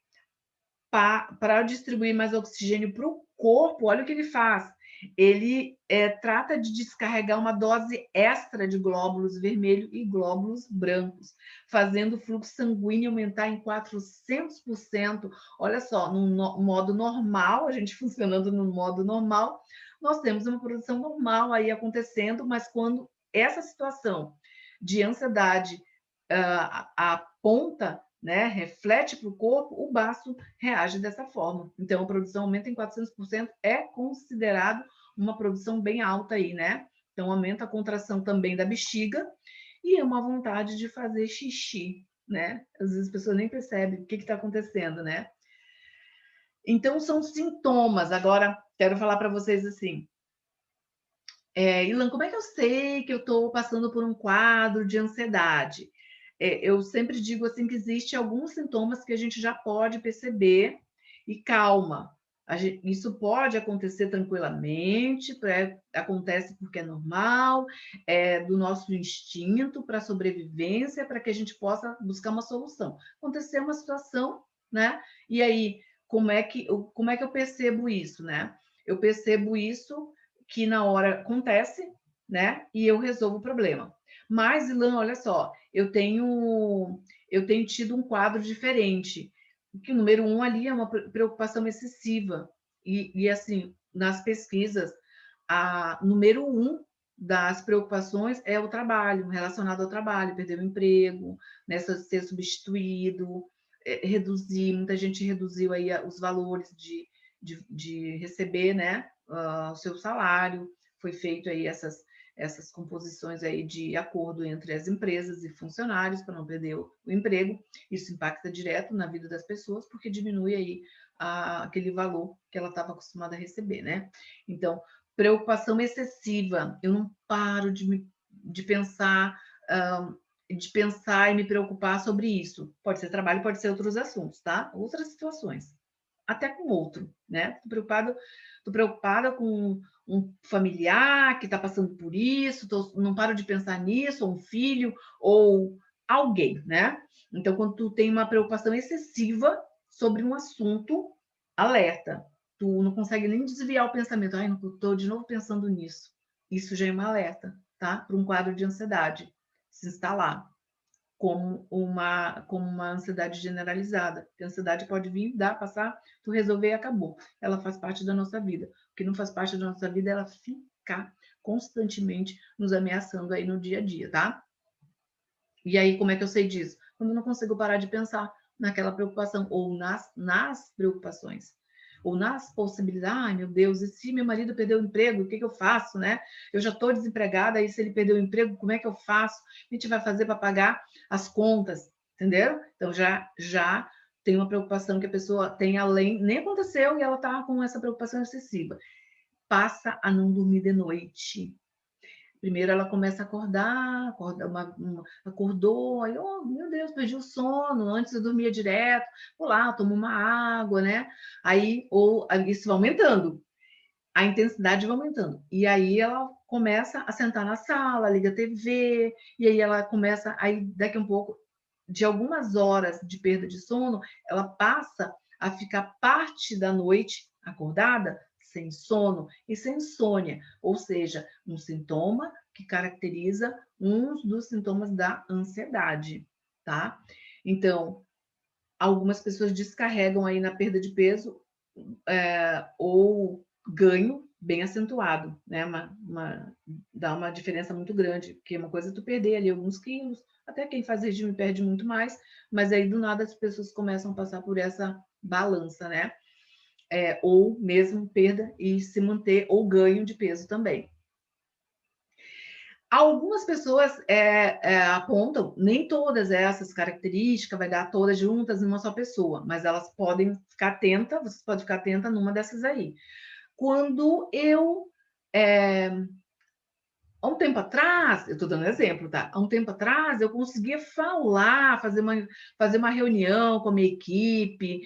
para distribuir mais oxigênio para o corpo, olha o que ele faz. Ele trata de descarregar uma dose extra de glóbulos vermelhos e glóbulos brancos, fazendo o fluxo sanguíneo aumentar em 400%. Olha só, no modo normal, a gente funcionando no modo normal, nós temos uma produção normal aí acontecendo, mas quando essa situação de ansiedade aponta, né, reflete para o corpo, o baço reage dessa forma. Então, a produção aumenta em 400%, é considerado uma produção bem alta aí, né? Então, aumenta a contração também da bexiga e é uma vontade de fazer xixi, né? Às vezes as pessoas nem percebem o que está acontecendo, né? Então, são sintomas. Agora, quero falar para vocês assim, Ilan, como é que eu sei que eu estou passando por um quadro de ansiedade? Eu sempre digo assim que existe alguns sintomas que a gente já pode perceber e calma. Isso pode acontecer tranquilamente, acontece porque é normal, é do nosso instinto para sobrevivência, para que a gente possa buscar uma solução. Aconteceu uma situação, né? E aí, como é que eu percebo isso, né? Eu percebo isso que na hora acontece, né? E eu resolvo o problema. Mas, Ilan, olha só, eu tenho tido um quadro diferente. Que o número um ali é uma preocupação excessiva. E assim, nas pesquisas, a número um das preocupações é o trabalho, relacionado ao trabalho, perder o emprego, né, ser substituído, reduzir, muita gente reduziu aí os valores de receber, né, o seu salário, foi feito aí essas composições aí de acordo entre as empresas e funcionários para não perder o emprego. Isso impacta direto na vida das pessoas, porque diminui aí aquele valor que ela estava acostumada a receber, né? Então, preocupação excessiva, eu não paro de pensar e me preocupar sobre isso. Pode ser trabalho, pode ser outros assuntos, tá? Outras situações. Até com outro, né? Tô preocupada com um familiar que está passando por isso, não paro de pensar nisso, ou um filho, ou alguém, né? Então, quando tu tem uma preocupação excessiva sobre um assunto, alerta. Tu não consegue nem desviar o pensamento. Ai, não estou de novo pensando nisso. Isso já é um alerta, tá? Para um quadro de ansiedade se instalar como uma ansiedade generalizada. Porque a ansiedade pode vir, dar, passar, tu resolver e acabou. Ela faz parte da nossa vida. O que não faz parte da nossa vida é ela ficar constantemente nos ameaçando aí no dia a dia, tá? E aí, como é que eu sei disso? Quando eu não consigo parar de pensar naquela preocupação, ou nas preocupações, ou nas possibilidades. Ai, meu Deus, e se meu marido perdeu o emprego, o que eu faço, né? Eu já estou desempregada, e se ele perdeu o emprego, como é que eu faço? A gente vai fazer para pagar as contas, entendeu? Então, já tem uma preocupação que a pessoa tem além, nem aconteceu e ela está com essa preocupação excessiva. Passa a não dormir de noite. Primeiro ela começa a acordar, acordou, aí, oh, meu Deus, perdi o sono, antes eu dormia direto, vou lá, tomo uma água, né? Aí, ou isso vai aumentando, a intensidade vai aumentando. E aí ela começa a sentar na sala, liga a TV, e aí ela começa, aí daqui a um pouco, de algumas horas de perda de sono, ela passa a ficar parte da noite acordada sem sono e sem insônia, ou seja, um sintoma que caracteriza um dos sintomas da ansiedade, tá? Então, algumas pessoas descarregam aí na perda de peso ou ganho bem acentuado, né? Dá uma diferença muito grande, porque uma coisa é tu perder ali alguns quilos, até quem faz regime perde muito mais, mas aí do nada as pessoas começam a passar por essa balança, né? Ou mesmo perda e se manter, ou ganho de peso também. Algumas pessoas apontam, nem todas essas características vai dar todas juntas em uma só pessoa, mas elas podem ficar atenta, você pode ficar atenta numa dessas aí. Quando eu há um tempo atrás, eu estou dando exemplo, tá? Há um tempo atrás, eu conseguia falar, fazer uma reunião com a minha equipe,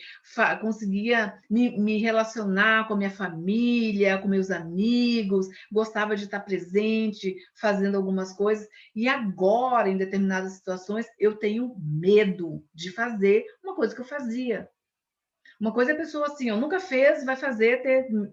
conseguia me relacionar com a minha família, com meus amigos, gostava de estar presente, fazendo algumas coisas. E agora, em determinadas situações, eu tenho medo de fazer uma coisa que eu fazia. Uma coisa é a pessoa assim, eu nunca fez, vai fazer,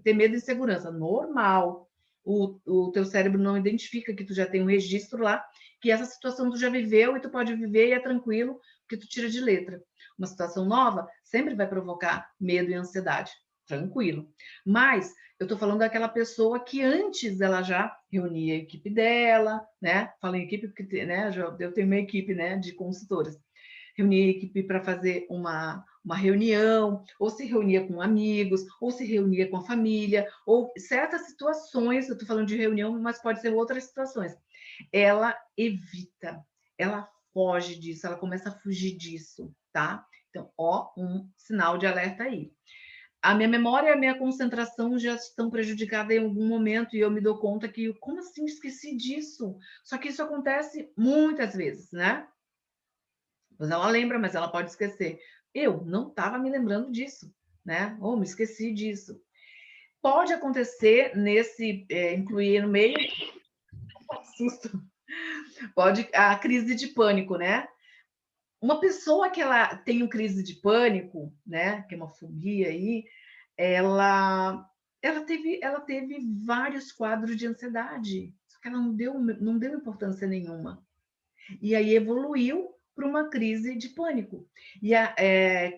ter medo e insegurança. Normal. O teu cérebro não identifica que tu já tem um registro lá, que essa situação tu já viveu e tu pode viver e é tranquilo, porque tu tira de letra. Uma situação nova sempre vai provocar medo e ansiedade. Tranquilo. Mas eu estou falando daquela pessoa que antes ela já reunia a equipe dela, né? Falo em equipe porque né, eu tenho uma equipe né, de consultoras. Reunia a equipe para fazer uma reunião, ou se reunia com amigos, ou se reunia com a família, ou certas situações, eu estou falando de reunião, mas pode ser outras situações. Ela evita, ela foge disso, ela começa a fugir disso, tá? Então, ó, um sinal de alerta aí. A minha memória e a minha concentração já estão prejudicadas em algum momento e eu me dou conta que, como assim, esqueci disso? Só que isso acontece muitas vezes, né? Pois ela lembra, mas ela pode esquecer. Eu não estava me lembrando disso, né? Ou me esqueci disso. Pode acontecer incluir no meio, susto, pode a crise de pânico, né? Uma pessoa que ela tem uma crise de pânico, né? Que é uma fobia aí, ela teve vários quadros de ansiedade, só que ela não deu importância nenhuma. E aí evoluiu para uma crise de pânico. E a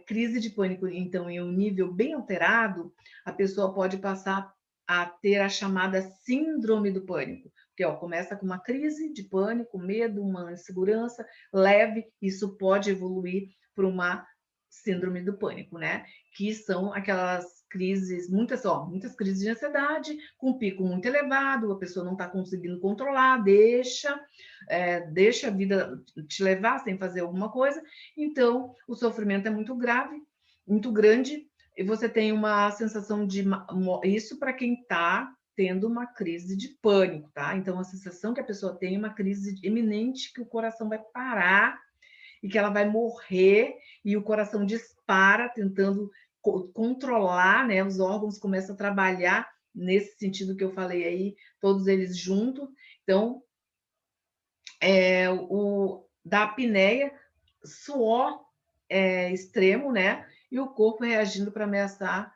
crise de pânico, então, em um nível bem alterado, a pessoa pode passar a ter a chamada síndrome do pânico, que começa com uma crise de pânico, medo, uma insegurança leve, isso pode evoluir para uma síndrome do pânico, né? Que são aquelas crises, muitas crises de ansiedade, com pico muito elevado, a pessoa não está conseguindo controlar, deixa a vida te levar sem fazer alguma coisa, então o sofrimento é muito grave, muito grande, e você tem uma sensação de... Isso para quem está tendo uma crise de pânico, tá? Então, a sensação que a pessoa tem é uma crise iminente, que o coração vai parar e que ela vai morrer, e o coração dispara, tentando controlar, né? Os órgãos começam a trabalhar nesse sentido que eu falei aí, todos eles juntos. Então, da apneia, suor extremo, né? E o corpo reagindo para ameaçar,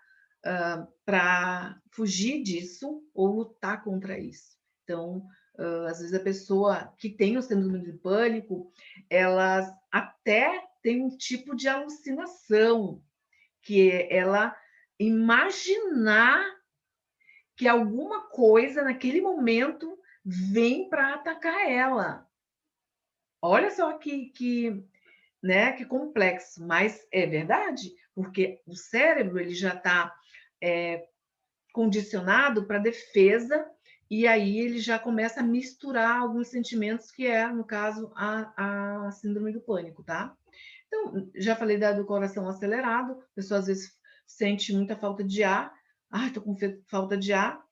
para fugir disso ou lutar contra isso. Então, às vezes a pessoa que tem o síndrome de pânico, elas até têm um tipo de alucinação, que é ela imaginar que alguma coisa naquele momento vem para atacar ela. Olha só né, que complexo, mas é verdade, porque o cérebro ele já está condicionado para defesa, e aí ele já começa a misturar alguns sentimentos, que é, no caso, a síndrome do pânico, tá? Então, já falei do coração acelerado, a pessoa às vezes sente muita falta de ar. Ai, tô com falta de ar.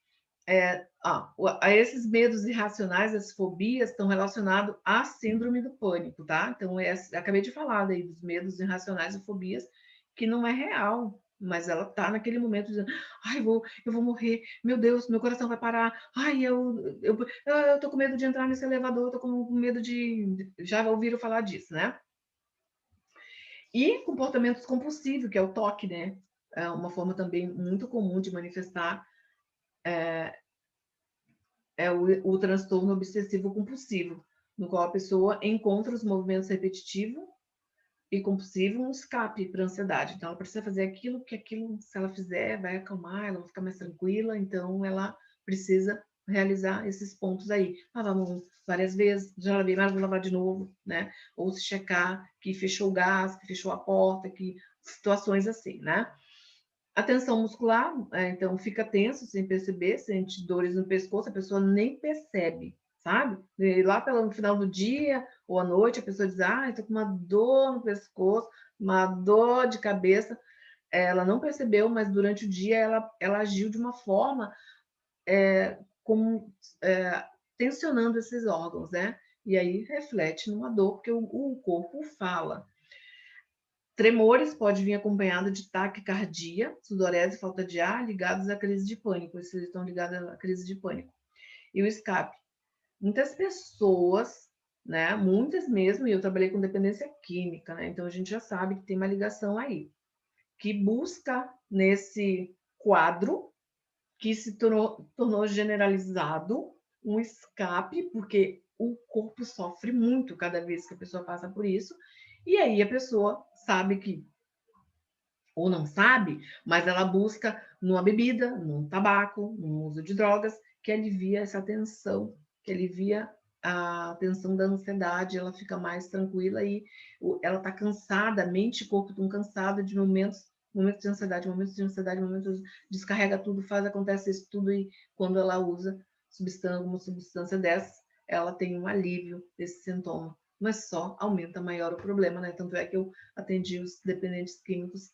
A esses medos irracionais, as fobias, estão relacionados à síndrome do pânico, tá? Então, acabei de falar daí dos medos irracionais e fobias, que não é real, mas ela tá naquele momento dizendo, ai, eu vou morrer, meu Deus, meu coração vai parar, ai, eu tô com medo de entrar nesse elevador, eu tô com medo de... Já ouviram falar disso, né? E comportamentos compulsivos, que é o toque, né? É uma forma também muito comum de manifestar o transtorno obsessivo compulsivo, no qual a pessoa encontra os movimentos repetitivos e compulsivos um escape para a ansiedade. Então, ela precisa fazer aquilo, que aquilo, se ela fizer, vai acalmar, ela vai ficar mais tranquila, então ela precisa realizar esses pontos aí. Lavar a mão várias vezes, já lavei, mas vou lavar de novo, né? Ou se checar que fechou o gás, que fechou a porta, que situações assim, né? A tensão muscular, então fica tenso sem perceber, sente dores no pescoço, a pessoa nem percebe, sabe? E lá pelo final do dia ou à noite, a pessoa diz, ah, estou com uma dor no pescoço, uma dor de cabeça. Ela não percebeu, mas durante o dia ela agiu de uma forma como tensionando esses órgãos, né? E aí reflete numa dor, porque o corpo fala. Tremores pode vir acompanhado de taquicardia, sudorese, falta de ar, ligados à crise de pânico. Esses estão ligados à crise de pânico. E o escape. Muitas pessoas, né, muitas mesmo, e eu trabalhei com dependência química, né, então a gente já sabe que tem uma ligação aí, que busca nesse quadro que se tornou generalizado um escape, porque o corpo sofre muito cada vez que a pessoa passa por isso, e aí a pessoa sabe que ou não sabe, mas ela busca numa bebida, num tabaco, no uso de drogas, que alivia essa tensão, que alivia a tensão da ansiedade, ela fica mais tranquila e ela está cansada, a mente e corpo estão cansados de momentos de ansiedade, momentos descarrega tudo, acontece isso tudo e quando ela usa alguma substância dessa, ela tem um alívio desse sintoma, mas só aumenta maior o problema, né? Tanto é que eu atendi os dependentes químicos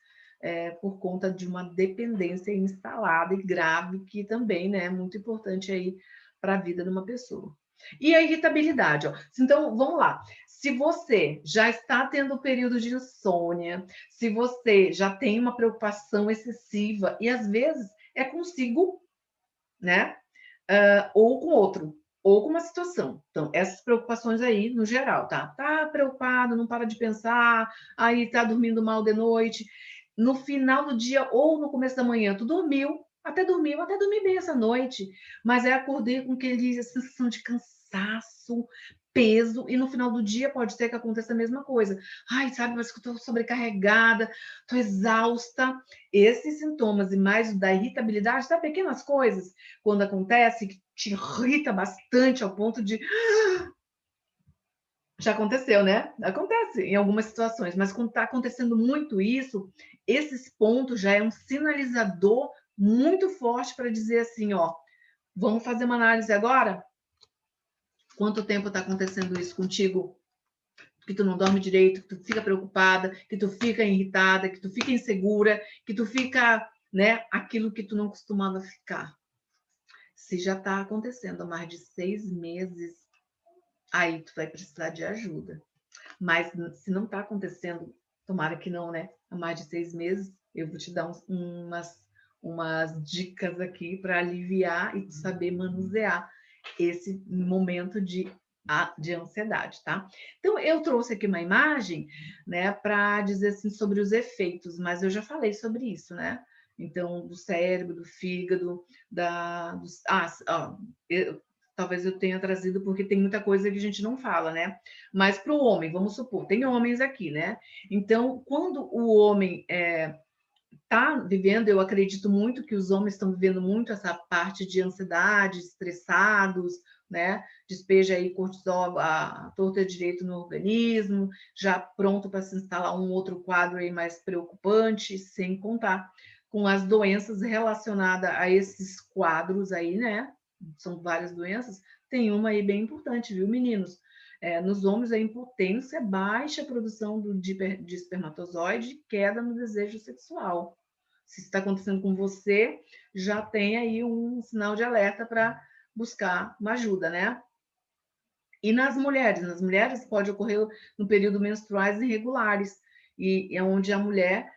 por conta de uma dependência instalada e grave, que também, né, é muito importante aí para a vida de uma pessoa. E a irritabilidade, ó. Então, vamos lá. Se você já está tendo um período de insônia, se você já tem uma preocupação excessiva, e às vezes é consigo, né? Ou com outro, ou com uma situação. Então, essas preocupações aí, no geral, tá? Tá preocupado, não para de pensar, aí tá dormindo mal de noite. No final do dia ou no começo da manhã, tu dormiu, até dormi bem essa noite, mas aí acordei com aquele sensação de cansaço, peso, e no final do dia pode ser que aconteça a mesma coisa. Ai, sabe, mas que eu tô sobrecarregada, tô exausta. Esses sintomas e mais o da irritabilidade, tá? Pequenas coisas, quando acontece, que te irrita bastante ao ponto de... Já aconteceu, né? Acontece em algumas situações, mas quando está acontecendo muito isso, esses pontos já é um sinalizador muito forte para dizer assim, ó, vamos fazer uma análise agora? Quanto tempo está acontecendo isso contigo? Que tu não dorme direito, que tu fica preocupada, que tu fica irritada, que tu fica insegura, que tu fica, né, aquilo que tu não costumava ficar. Se já está acontecendo há mais de 6 meses, aí tu vai precisar de ajuda. Mas se não está acontecendo, tomara que não, né? Há mais de 6 meses, eu vou te dar umas dicas aqui para aliviar e saber manusear esse momento de ansiedade, tá? Então, eu trouxe aqui uma imagem, né, para dizer assim sobre os efeitos, mas eu já falei sobre isso, né? Então, do cérebro, do fígado, talvez eu tenha trazido porque tem muita coisa que a gente não fala, né? Mas para o homem, vamos supor, tem homens aqui, né? Então, quando o homem está vivendo, eu acredito muito que os homens estão vivendo muito essa parte de ansiedade, estressados, né? Despeja aí cortisol, a torta direito no organismo, já pronto para se instalar um outro quadro aí mais preocupante, sem contar com as doenças relacionadas a esses quadros aí, né? São várias doenças, tem uma aí bem importante, viu, meninos? Nos homens, a impotência, baixa produção de espermatozoide, queda no desejo sexual. Se está acontecendo com você, já tem aí um sinal de alerta para buscar uma ajuda, né? E nas mulheres pode ocorrer no período menstruais irregulares, e é onde a mulher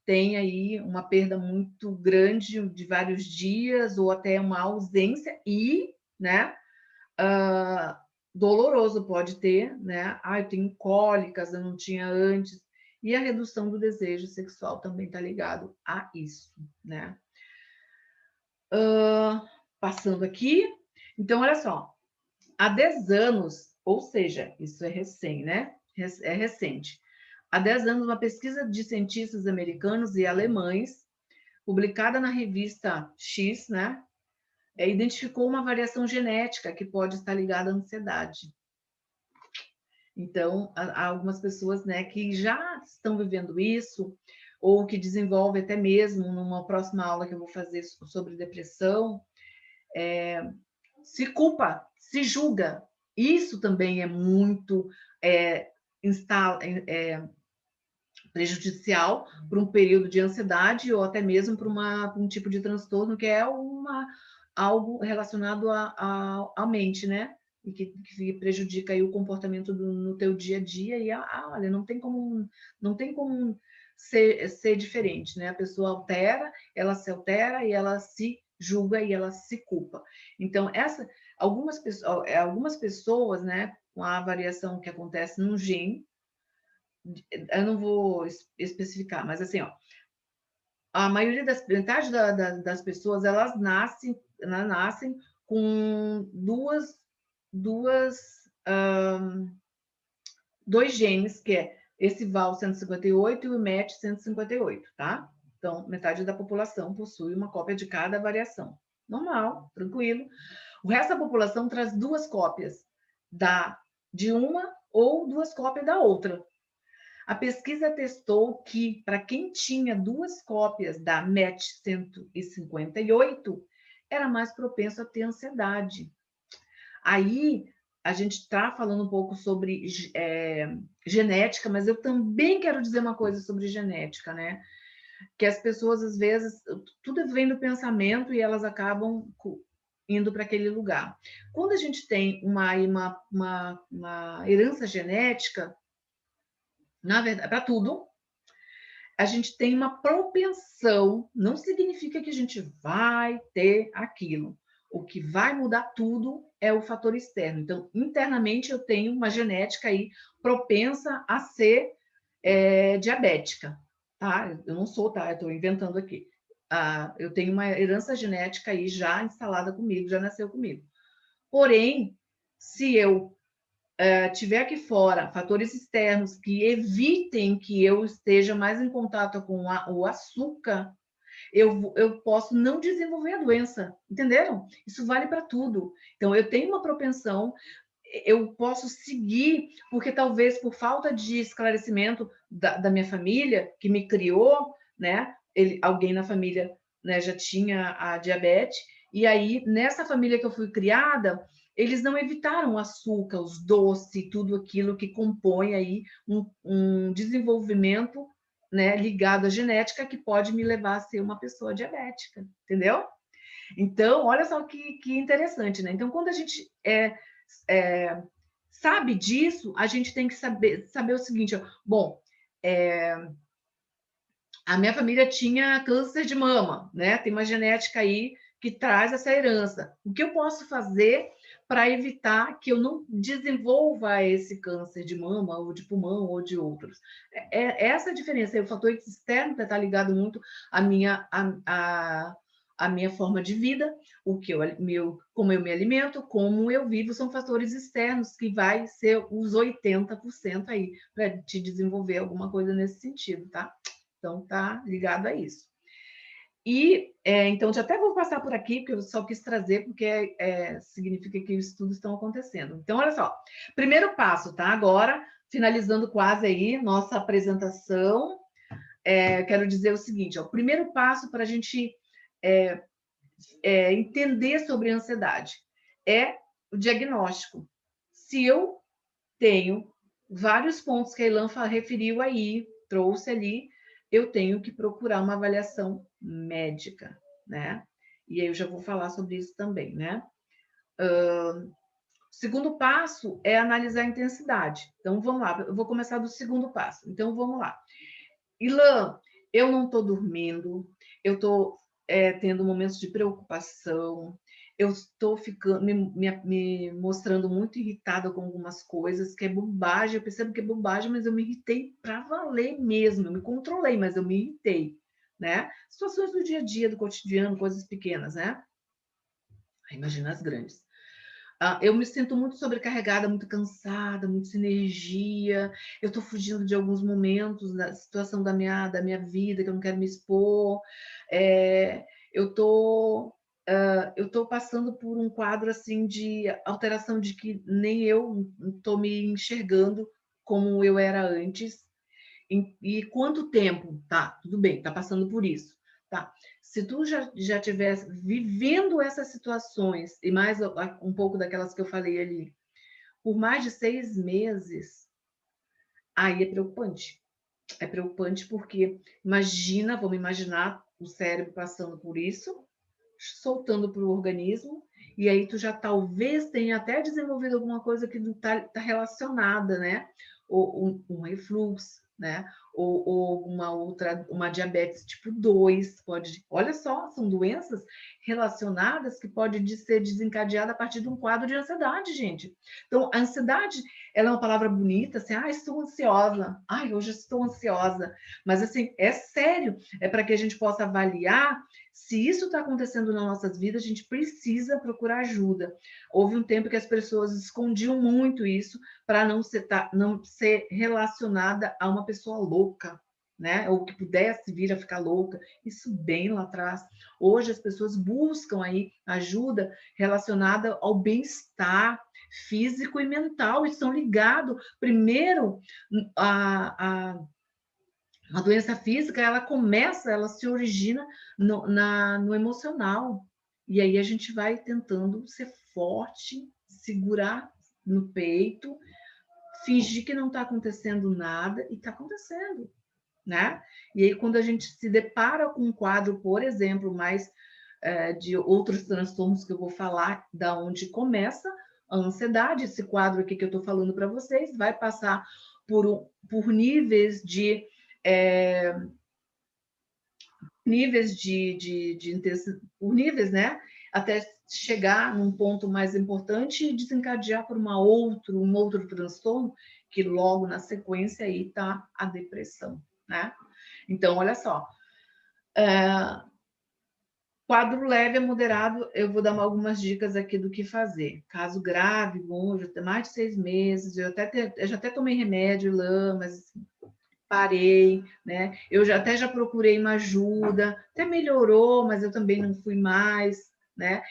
tem aí uma perda muito grande de vários dias, ou até uma ausência, e, né, doloroso pode ter, né? Eu tenho cólicas, eu não tinha antes. E a redução do desejo sexual também está ligado a isso, né? Passando aqui. Então, olha só. Há 10 anos, ou seja, isso é recém, né? É recente. Há 10 anos, uma pesquisa de cientistas americanos e alemães, publicada na revista X, né? Identificou uma variação genética que pode estar ligada à ansiedade. Então, há algumas pessoas, né, que já estão vivendo isso, ou que desenvolvem até mesmo, numa próxima aula que eu vou fazer sobre depressão, se culpa, se julga. Isso também é muito prejudicial para um período de ansiedade, ou até mesmo para um tipo de transtorno que é algo relacionado à mente, né? E que prejudica aí o comportamento no teu dia a dia. E olha, não tem como ser diferente, né? A pessoa altera, ela se altera e ela se julga e ela se culpa. Então, algumas pessoas, né, com a variação que acontece no gene, eu não vou especificar, mas assim, ó, a maioria metade das pessoas, elas nascem com dois genes, que é esse VAL 158 e o MET 158, tá? Então, metade da população possui uma cópia de cada variação. Normal, tranquilo. O resto da população traz duas cópias de uma ou duas cópias da outra. A pesquisa testou que, para quem tinha duas cópias da MET 158, era mais propenso a ter ansiedade. Aí, a gente está falando um pouco sobre genética, mas eu também quero dizer uma coisa sobre genética, né? Que as pessoas, às vezes, tudo vem do pensamento e elas acabam indo para aquele lugar. Quando a gente tem uma herança genética, na verdade, para tudo, a gente tem uma propensão, não significa que a gente vai ter aquilo. O que vai mudar tudo é o fator externo. Então, internamente, eu tenho uma genética aí propensa a ser diabética, tá? Eu não sou, tá? Eu estou inventando aqui. Eu tenho uma herança genética aí já instalada comigo, já nasceu comigo. Porém, se eu tiver aqui fora fatores externos que evitem que eu esteja mais em contato com o açúcar, eu posso não desenvolver a doença, entenderam? Isso vale para tudo. Então, eu tenho uma propensão, eu posso seguir, porque talvez por falta de esclarecimento da minha família, que me criou, né? Alguém na família, né, já tinha a diabetes, e aí, nessa família que eu fui criada, eles não evitaram o açúcar, os doces, tudo aquilo que compõe aí um desenvolvimento, né, ligado à genética, que pode me levar a ser uma pessoa diabética, entendeu? Então, olha só que interessante, né? Então, quando a gente sabe disso, a gente tem que saber o seguinte, ó, bom, a minha família tinha câncer de mama, né? Tem uma genética aí que traz essa herança. O que eu posso fazer para evitar que eu não desenvolva esse câncer de mama, ou de pulmão, ou de outros? Essa diferença. O fator externo está ligado muito à minha forma de vida, como eu me alimento, como eu vivo, são fatores externos que vai ser os 80% aí para te desenvolver alguma coisa nesse sentido, tá? Então, tá ligado a isso. E, então, já até vou passar por aqui, porque eu só quis trazer, porque significa que os estudos estão acontecendo. Então, olha só, primeiro passo, tá? Agora, finalizando quase aí nossa apresentação, quero dizer o seguinte, ó, o primeiro passo para a gente entender sobre a ansiedade é o diagnóstico. Se eu tenho vários pontos que a Ilan referiu aí, trouxe ali, eu tenho que procurar uma avaliação médica, né? E aí eu já vou falar sobre isso também, né? O segundo passo é analisar a intensidade. Então, vamos lá, eu vou começar do segundo passo. Então, vamos lá. Ilan, eu não estou dormindo, eu estou tendo momentos de preocupação, eu estou ficando me mostrando muito irritada com algumas coisas, que é bobagem, eu percebo que é bobagem, mas eu me irritei para valer mesmo, eu me controlei, mas eu me irritei, né? Situações do dia a dia, do cotidiano, coisas pequenas, né? Imagina as grandes. Eu me sinto muito sobrecarregada, muito cansada, muito sem energia. Eu estou fugindo de alguns momentos da situação da minha vida, que eu não quero me expor. É, eu tô passando por um quadro assim de alteração de que nem eu estou me enxergando como eu era antes. E quanto tempo? Tá, tudo bem, tá passando por isso. Tá. Se tu já tivesse vivendo essas situações, e mais um pouco daquelas que eu falei ali, por mais de 6 meses, aí é preocupante. É preocupante porque vamos imaginar o cérebro passando por isso, soltando para o organismo, e aí tu já talvez tenha até desenvolvido alguma coisa que não tá relacionada, né? Ou um refluxo, né? Ou uma diabetes tipo 2 pode. Olha só, são doenças relacionadas que pode ser desencadeada a partir de um quadro de ansiedade, gente. Então, a ansiedade, ela é uma palavra bonita, assim, estou ansiosa, hoje estou ansiosa, mas assim, é sério, é para que a gente possa avaliar se isso está acontecendo nas nossas vidas, a gente precisa procurar ajuda. Houve um tempo que as pessoas escondiam muito isso para não ser relacionada a uma pessoa louca, né? Ou que pudesse vir a ficar louca. Isso bem lá atrás. Hoje as pessoas buscam aí ajuda relacionada ao bem-estar físico e mental, e estão ligados primeiro a doença física, ela se origina no emocional. E aí a gente vai tentando ser forte, segurar no peito, fingir que não está acontecendo nada, e está acontecendo, né? E aí quando a gente se depara com um quadro, por exemplo, mais de outros transtornos que eu vou falar, da onde começa a ansiedade, esse quadro aqui que eu estou falando para vocês, vai passar por níveis de é, intensidade, por níveis, né? Até chegar num ponto mais importante e desencadear por um outro transtorno, que logo na sequência aí está a depressão, né? Então, olha só, quadro leve a moderado, eu vou dar algumas dicas aqui do que fazer. Caso grave, bom, já tem mais de 6 meses, eu já até tomei remédio, mas parei, né? Eu até já procurei uma ajuda, até melhorou, mas eu também não fui mais, né?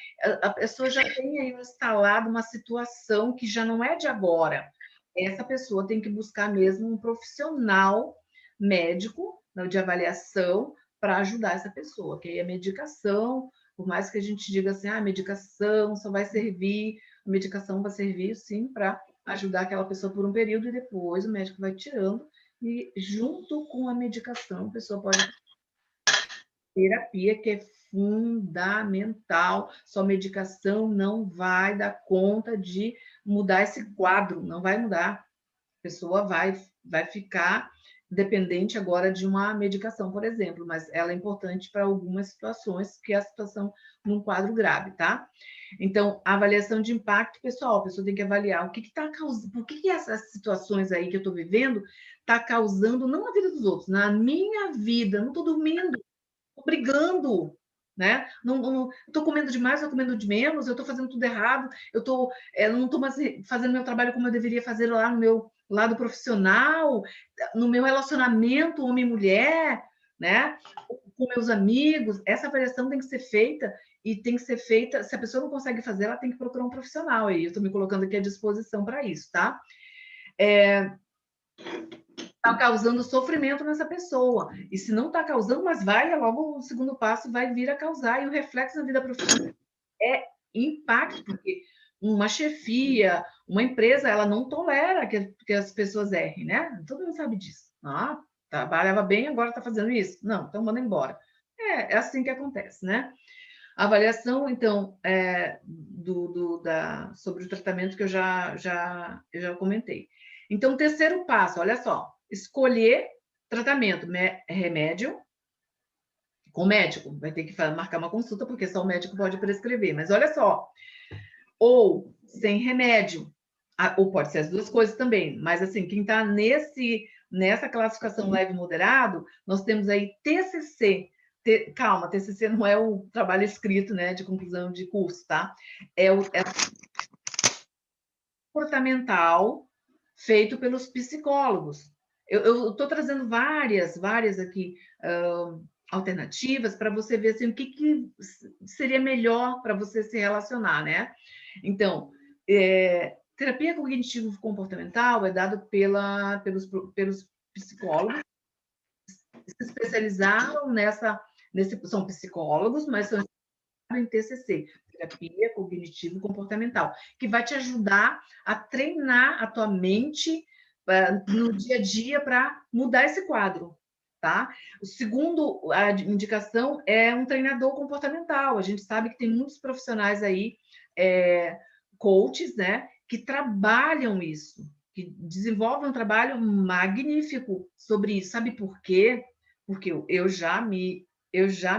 A pessoa já tem aí instalado uma situação que já não é de agora. Essa pessoa tem que buscar mesmo um profissional médico, né, de avaliação, para ajudar essa pessoa, que aí a medicação, por mais que a gente diga assim, a medicação só vai servir, a medicação vai servir sim para ajudar aquela pessoa por um período e depois o médico vai tirando, e junto com a medicação, a pessoa pode terapia, que é fundamental. Só medicação não vai dar conta de mudar esse quadro, não vai mudar. A pessoa vai ficar dependente agora de uma medicação, por exemplo, mas ela é importante para algumas situações, que é a situação num quadro grave, tá? Então, a avaliação de impacto, pessoal, a pessoa tem que avaliar o que está causando, por que essas situações aí que eu estou vivendo está causando, não na vida dos outros, na minha vida, não estou dormindo, estou brigando, né? Não estou comendo demais, estou comendo de menos, eu estou fazendo tudo errado, não estou mais fazendo meu trabalho como eu deveria fazer lá no meu lado profissional, no meu relacionamento homem-mulher, né? Com meus amigos. Essa avaliação tem que ser feita, e tem que ser feita, se a pessoa não consegue fazer, ela tem que procurar um profissional aí. Eu estou me colocando aqui à disposição para isso, tá? Está causando sofrimento nessa pessoa. E se não está causando, mas vai, logo o segundo passo vai vir a causar, e o reflexo na vida profissional é impacto, porque uma chefia, uma empresa, ela não tolera que as pessoas errem, né? Todo mundo sabe disso. Ah, trabalhava bem, agora está fazendo isso. Não, então manda embora. É assim que acontece, né? A avaliação, então, sobre o tratamento que eu já comentei. Então, terceiro passo, olha só, escolher tratamento, remédio, com médico, vai ter que marcar uma consulta, porque só o médico pode prescrever, mas olha só, ou sem remédio, ou pode ser as duas coisas também, mas assim, quem está nessa classificação leve e moderado, nós temos aí TCC. Calma, TCC não é o trabalho escrito, né, de conclusão de curso, tá? É o comportamental feito pelos psicólogos. Eu estou trazendo várias aqui alternativas para você ver assim, o que seria melhor para você se relacionar, né? Então, terapia cognitivo-comportamental é dado pelos psicólogos que se especializaram são psicólogos, mas são em TCC, terapia cognitivo-comportamental, que vai te ajudar a treinar a tua mente no dia a dia para mudar esse quadro, tá? O segundo, a indicação é um treinador comportamental. A gente sabe que tem muitos profissionais aí, coaches, né, que trabalham isso, que desenvolvem um trabalho magnífico sobre isso. Sabe por quê? Porque eu já me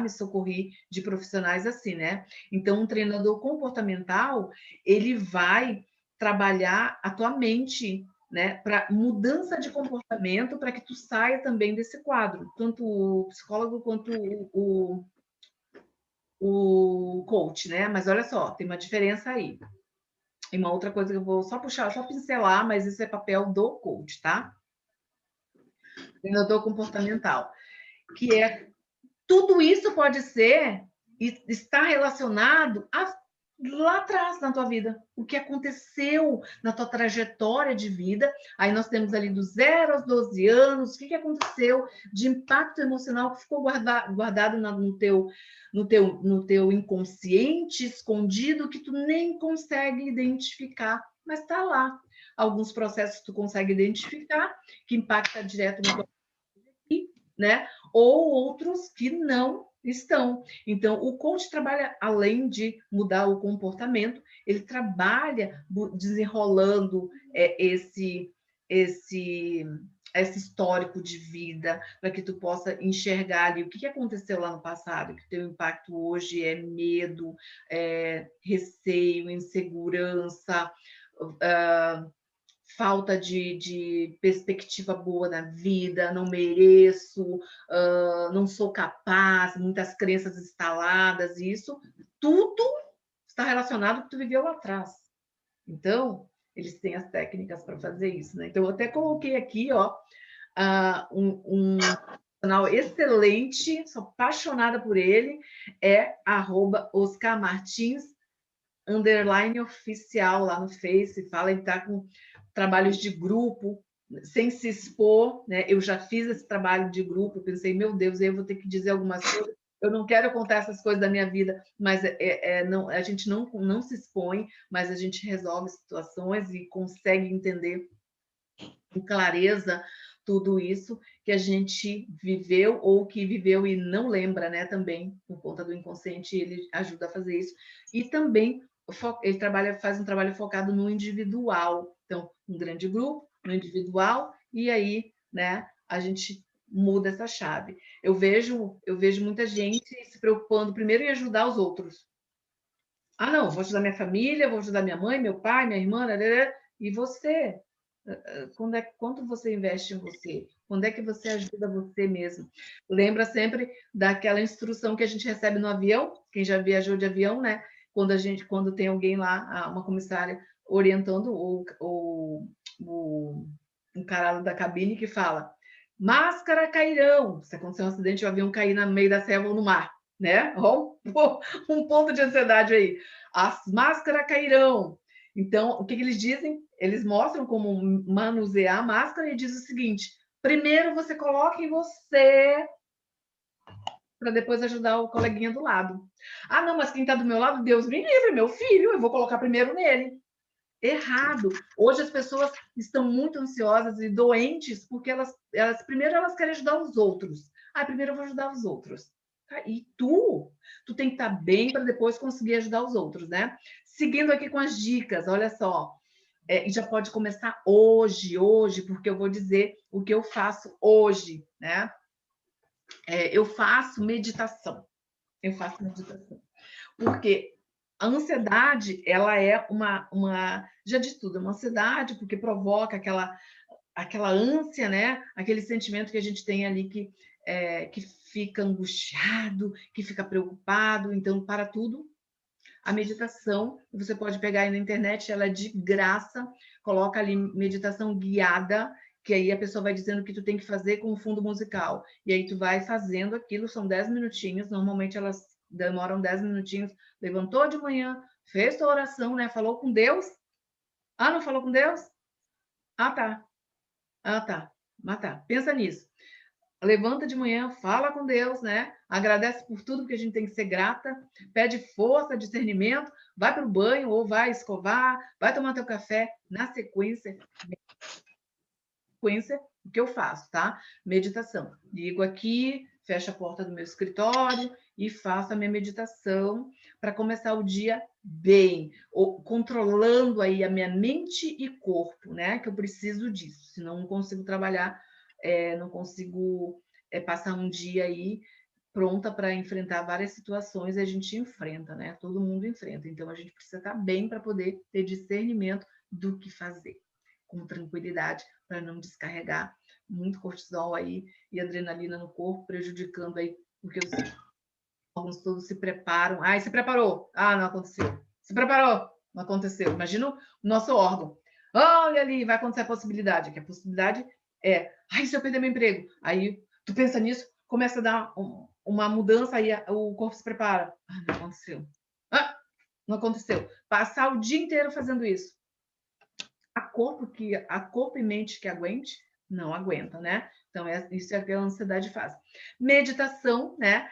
socorri de profissionais assim, né? Então, um treinador comportamental, ele vai trabalhar a tua mente, né, para mudança de comportamento, para que tu saia também desse quadro, tanto o psicólogo quanto o coach, né? Mas olha só, tem uma diferença aí. E uma outra coisa que eu vou só puxar, só pincelar, mas isso é papel do coach, tá? Treinador comportamental, que é tudo isso pode ser e está relacionado lá atrás na tua vida, o que aconteceu na tua trajetória de vida. Aí nós temos ali do 0 aos 12 anos, o que aconteceu de impacto emocional que ficou guardado no teu inconsciente, escondido, que tu nem consegue identificar, mas está lá. Alguns processos tu consegue identificar, que impacta direto na tua vida, né? Ou outros que não estão. Então, o coach trabalha, além de mudar o comportamento, ele trabalha desenrolando esse histórico de vida, para que tu possa enxergar ali o que aconteceu lá no passado, que o teu impacto hoje é medo, receio, insegurança, falta de perspectiva boa na vida, não mereço, não sou capaz, muitas crenças instaladas, isso tudo está relacionado com o que tu viveu lá atrás. Então, eles têm as técnicas para fazer isso, né? Então, eu até coloquei aqui, ó, um canal excelente, sou apaixonada por ele, é @OscarMartins _oficial lá no Face, fala, ele está com trabalhos de grupo, sem se expor, né? Eu já fiz esse trabalho de grupo, pensei, meu Deus, eu vou ter que dizer algumas coisas, eu não quero contar essas coisas da minha vida, mas não, a gente não se expõe, mas a gente resolve situações e consegue entender com clareza tudo isso que a gente viveu ou que viveu e não lembra, né? Também, por conta do inconsciente, ele ajuda a fazer isso. E também ele faz um trabalho focado no individual. Então, um grande grupo, no individual, e aí, né, a gente muda essa chave. Eu vejo muita gente se preocupando primeiro em ajudar os outros. Ah, não, vou ajudar minha família, vou ajudar minha mãe, meu pai, minha irmã, e você? Quanto você investe em você? Quando é que você ajuda você mesmo? Lembra sempre daquela instrução que a gente recebe no avião? Quem já viajou de avião, né? Quando tem alguém lá, uma comissária orientando, ou um cara da cabine que fala: máscara cairão. Se acontecer um acidente, o avião cair no meio da selva ou no mar, né? Um ponto de ansiedade aí. As máscaras cairão. Então, o que eles dizem? Eles mostram como manusear a máscara e diz o seguinte: primeiro você coloca em você para depois ajudar o coleguinha do lado. Ah, não, mas quem está do meu lado, Deus me livre, meu filho, eu vou colocar primeiro nele. Errado. Hoje as pessoas estão muito ansiosas e doentes porque primeiro elas querem ajudar os outros. Ah, primeiro eu vou ajudar os outros. Tá? E tu tem que estar bem para depois conseguir ajudar os outros, né? Seguindo aqui com as dicas, olha só. E já pode começar hoje, porque eu vou dizer o que eu faço hoje, né? Eu faço meditação. Eu faço meditação. Porque a ansiedade, ela é já de tudo, é uma ansiedade, porque provoca aquela ânsia, né? Aquele sentimento que a gente tem ali que fica angustiado, que fica preocupado. Então, para tudo, a meditação, você pode pegar aí na internet, ela é de graça, coloca ali meditação guiada, que aí a pessoa vai dizendo o que tu tem que fazer com o fundo musical. E aí tu vai fazendo aquilo, são 10 minutinhos, normalmente elas demoram 10 minutinhos. Levantou de manhã, fez tua oração, né? Falou com Deus. Ah, não falou com Deus? Ah, tá. Ah, tá. Ah, tá. Pensa nisso. Levanta de manhã, fala com Deus, né? Agradece por tudo, porque a gente tem que ser grata, pede força, discernimento, vai para o banho ou vai escovar, vai tomar teu café. Na sequência, o que eu faço, tá? Meditação. Ligo aqui, fecho a porta do meu escritório e faço a minha meditação para começar o dia bem, controlando aí a minha mente e corpo, né? Que eu preciso disso, senão não consigo trabalhar, não consigo passar um dia aí pronta para enfrentar várias situações, e a gente enfrenta, né? Todo mundo enfrenta. Então a gente precisa estar bem para poder ter discernimento do que fazer, com tranquilidade, para não descarregar muito cortisol aí e adrenalina no corpo, prejudicando aí, porque os órgãos todos se preparam. Ai, se preparou. Ah, não aconteceu. Se preparou. Não aconteceu. Imagina o nosso órgão. Olha ali, vai acontecer a possibilidade. Que a possibilidade é, ai, se eu perder meu emprego. Aí tu pensa nisso, começa a dar uma mudança, aí o corpo se prepara. Ah, não aconteceu. Ah, não aconteceu. Passar o dia inteiro fazendo isso. A corpo e mente que aguente, não aguenta, né? Então, isso é o que a ansiedade faz. Meditação, né?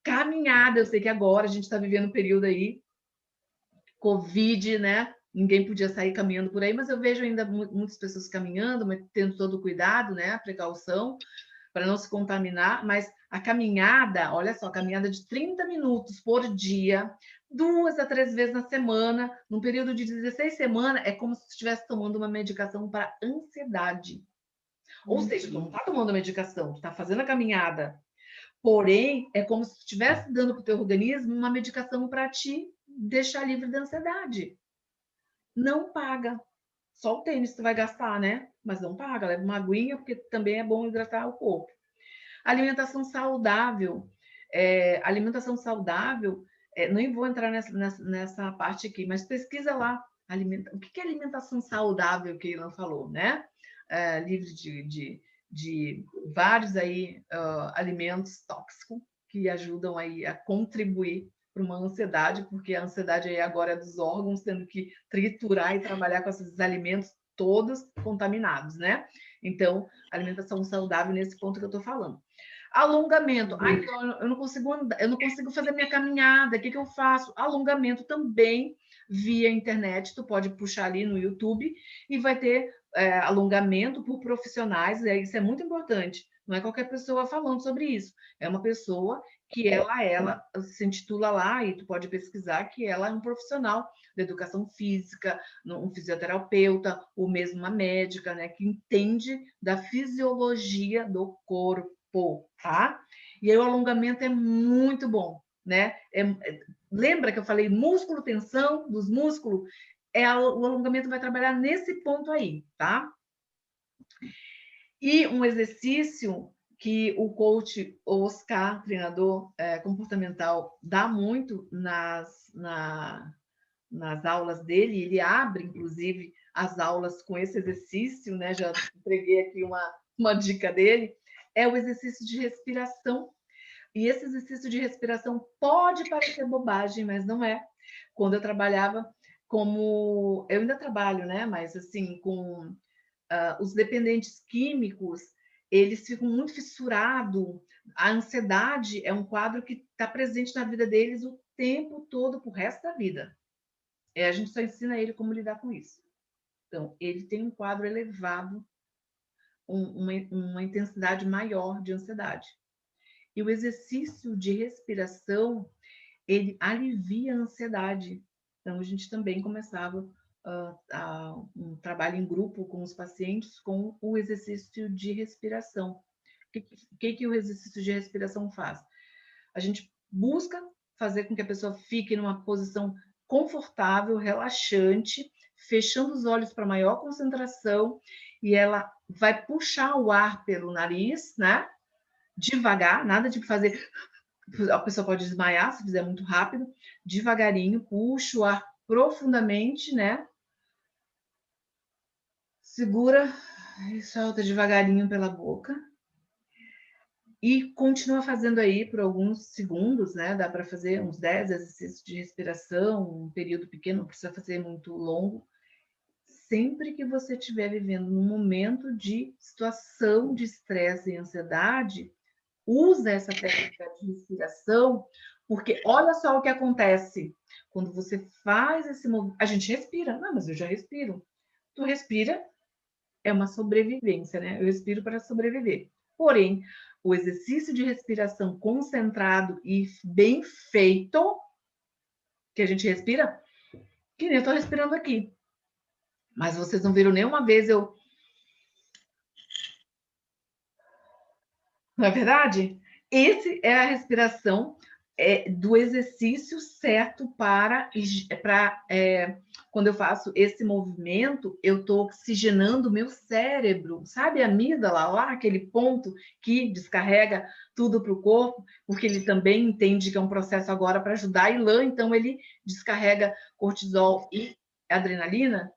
Caminhada, eu sei que agora a gente está vivendo um período aí, Covid, né? Ninguém podia sair caminhando por aí, mas eu vejo ainda muitas pessoas caminhando, mas tendo todo o cuidado, né? A precaução para não se contaminar, mas a caminhada, olha só, caminhada de 30 minutos por dia, 2 a 3 vezes na semana, num período de 16 semanas, é como se você estivesse tomando uma medicação para ansiedade. Ou seja, tu não está tomando medicação, tu está fazendo a caminhada. Porém, é como se tu estivesse dando para o teu organismo uma medicação para te deixar livre da ansiedade. Não paga. Só o tênis tu vai gastar, né? Mas não paga, leva uma aguinha, porque também é bom hidratar o corpo. Alimentação saudável. Alimentação saudável, nem vou entrar nessa parte aqui, mas pesquisa lá. O que é alimentação saudável que Ilan falou, né? Livre de vários aí, alimentos tóxicos que ajudam aí a contribuir para uma ansiedade, porque a ansiedade aí agora é dos órgãos tendo que triturar e trabalhar com esses alimentos todos contaminados, né? Então, alimentação saudável nesse ponto que eu estou falando. Alongamento. Ah, então eu não consigo andar, eu não consigo fazer minha caminhada. O que eu faço? Alongamento também via internet. Tu pode puxar ali no YouTube e vai ter alongamento por profissionais. Isso é muito importante. Não é qualquer pessoa falando sobre isso. É uma pessoa que ela se intitula lá, e tu pode pesquisar, que ela é um profissional da educação física, um fisioterapeuta, ou mesmo uma médica, né, que entende da fisiologia do corpo, tá? E aí o alongamento é muito bom, né? Lembra que eu falei músculo, tensão dos músculos? O alongamento vai trabalhar nesse ponto aí, tá? E um exercício que o coach Oscar, treinador comportamental, dá muito nas aulas dele, ele abre, inclusive, as aulas com esse exercício, né? Já entreguei aqui uma dica dele, é o exercício de respiração. E esse exercício de respiração pode parecer bobagem, mas não é. Quando eu trabalhava eu ainda trabalho, né? Mas assim, com os dependentes químicos, eles ficam muito fissurados. A ansiedade é um quadro que está presente na vida deles o tempo todo pro resto da vida. A gente só ensina ele como lidar com isso. Então, ele tem um quadro elevado, uma intensidade maior de ansiedade. E o exercício de respiração, ele alivia a ansiedade. Então, a gente também começava um trabalho em grupo com os pacientes com o exercício de respiração. O que o exercício de respiração faz? A gente busca fazer com que a pessoa fique numa posição confortável, relaxante, fechando os olhos para maior concentração, e ela vai puxar o ar pelo nariz, né? Devagar, nada de fazer. A pessoa pode desmaiar se fizer muito rápido, devagarinho, puxa o ar profundamente, né? Segura e solta devagarinho pela boca. E continua fazendo aí por alguns segundos, né? Dá para fazer uns 10 exercícios de respiração, um período pequeno, não precisa fazer muito longo. Sempre que você estiver vivendo num momento de situação de estresse e ansiedade, usa essa técnica de respiração, porque olha só o que acontece. Quando você faz esse movimento, a gente respira. Não, mas eu já respiro. Tu respira, é uma sobrevivência, né? Eu respiro para sobreviver. Porém, o exercício de respiração concentrado e bem feito, que a gente respira, que nem eu tô respirando aqui. Mas vocês não viram nenhuma vez eu... Não é verdade? Esse é a respiração do exercício certo para quando eu faço esse movimento, eu estou oxigenando o meu cérebro, sabe a amígdala lá, aquele ponto que descarrega tudo para o corpo, porque ele também entende que é um processo agora para ajudar a Ilan, então ele descarrega cortisol e adrenalina.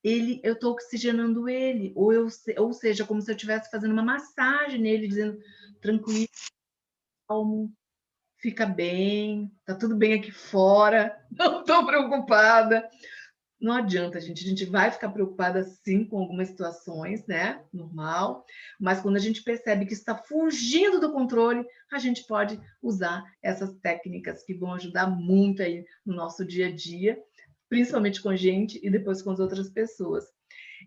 Eu estou oxigenando ele, ou seja, como se eu estivesse fazendo uma massagem nele, dizendo tranquilo, calmo, fica bem, tá tudo bem aqui fora, não estou preocupada. Não adianta, a gente vai ficar preocupada sim com algumas situações, né? Normal, mas quando a gente percebe que está fugindo do controle, a gente pode usar essas técnicas que vão ajudar muito aí no nosso dia a dia, principalmente com a gente e depois com as outras pessoas.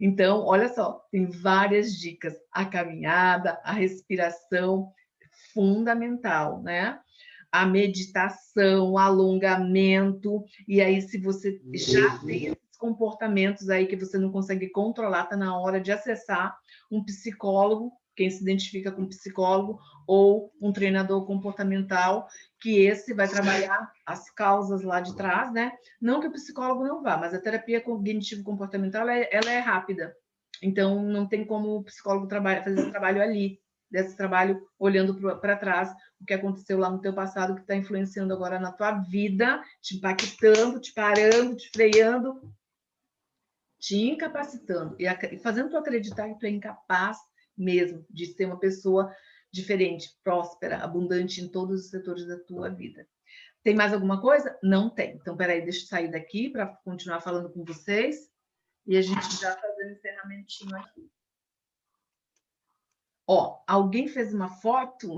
Então, olha só, tem várias dicas. A caminhada, a respiração, fundamental, né? A meditação, o alongamento, e aí se você já tem esses comportamentos aí que você não consegue controlar, tá na hora de acessar um psicólogo, quem se identifica com psicólogo, ou um treinador comportamental, que esse vai trabalhar as causas lá de trás, né? Não que o psicólogo não vá, mas a terapia cognitivo-comportamental, ela é rápida. Então, não tem como o psicólogo fazer esse trabalho ali, desse trabalho olhando para trás, o que aconteceu lá no teu passado, que está influenciando agora na tua vida, te impactando, te parando, te freando, te incapacitando e fazendo tu acreditar que tu é incapaz mesmo de ser uma pessoa diferente, próspera, abundante em todos os setores da tua vida. Tem mais alguma coisa? Não tem. Então, peraí, deixa eu sair daqui para continuar falando com vocês e a gente já fazendo um encerramentinho aqui. Ó, alguém fez uma foto?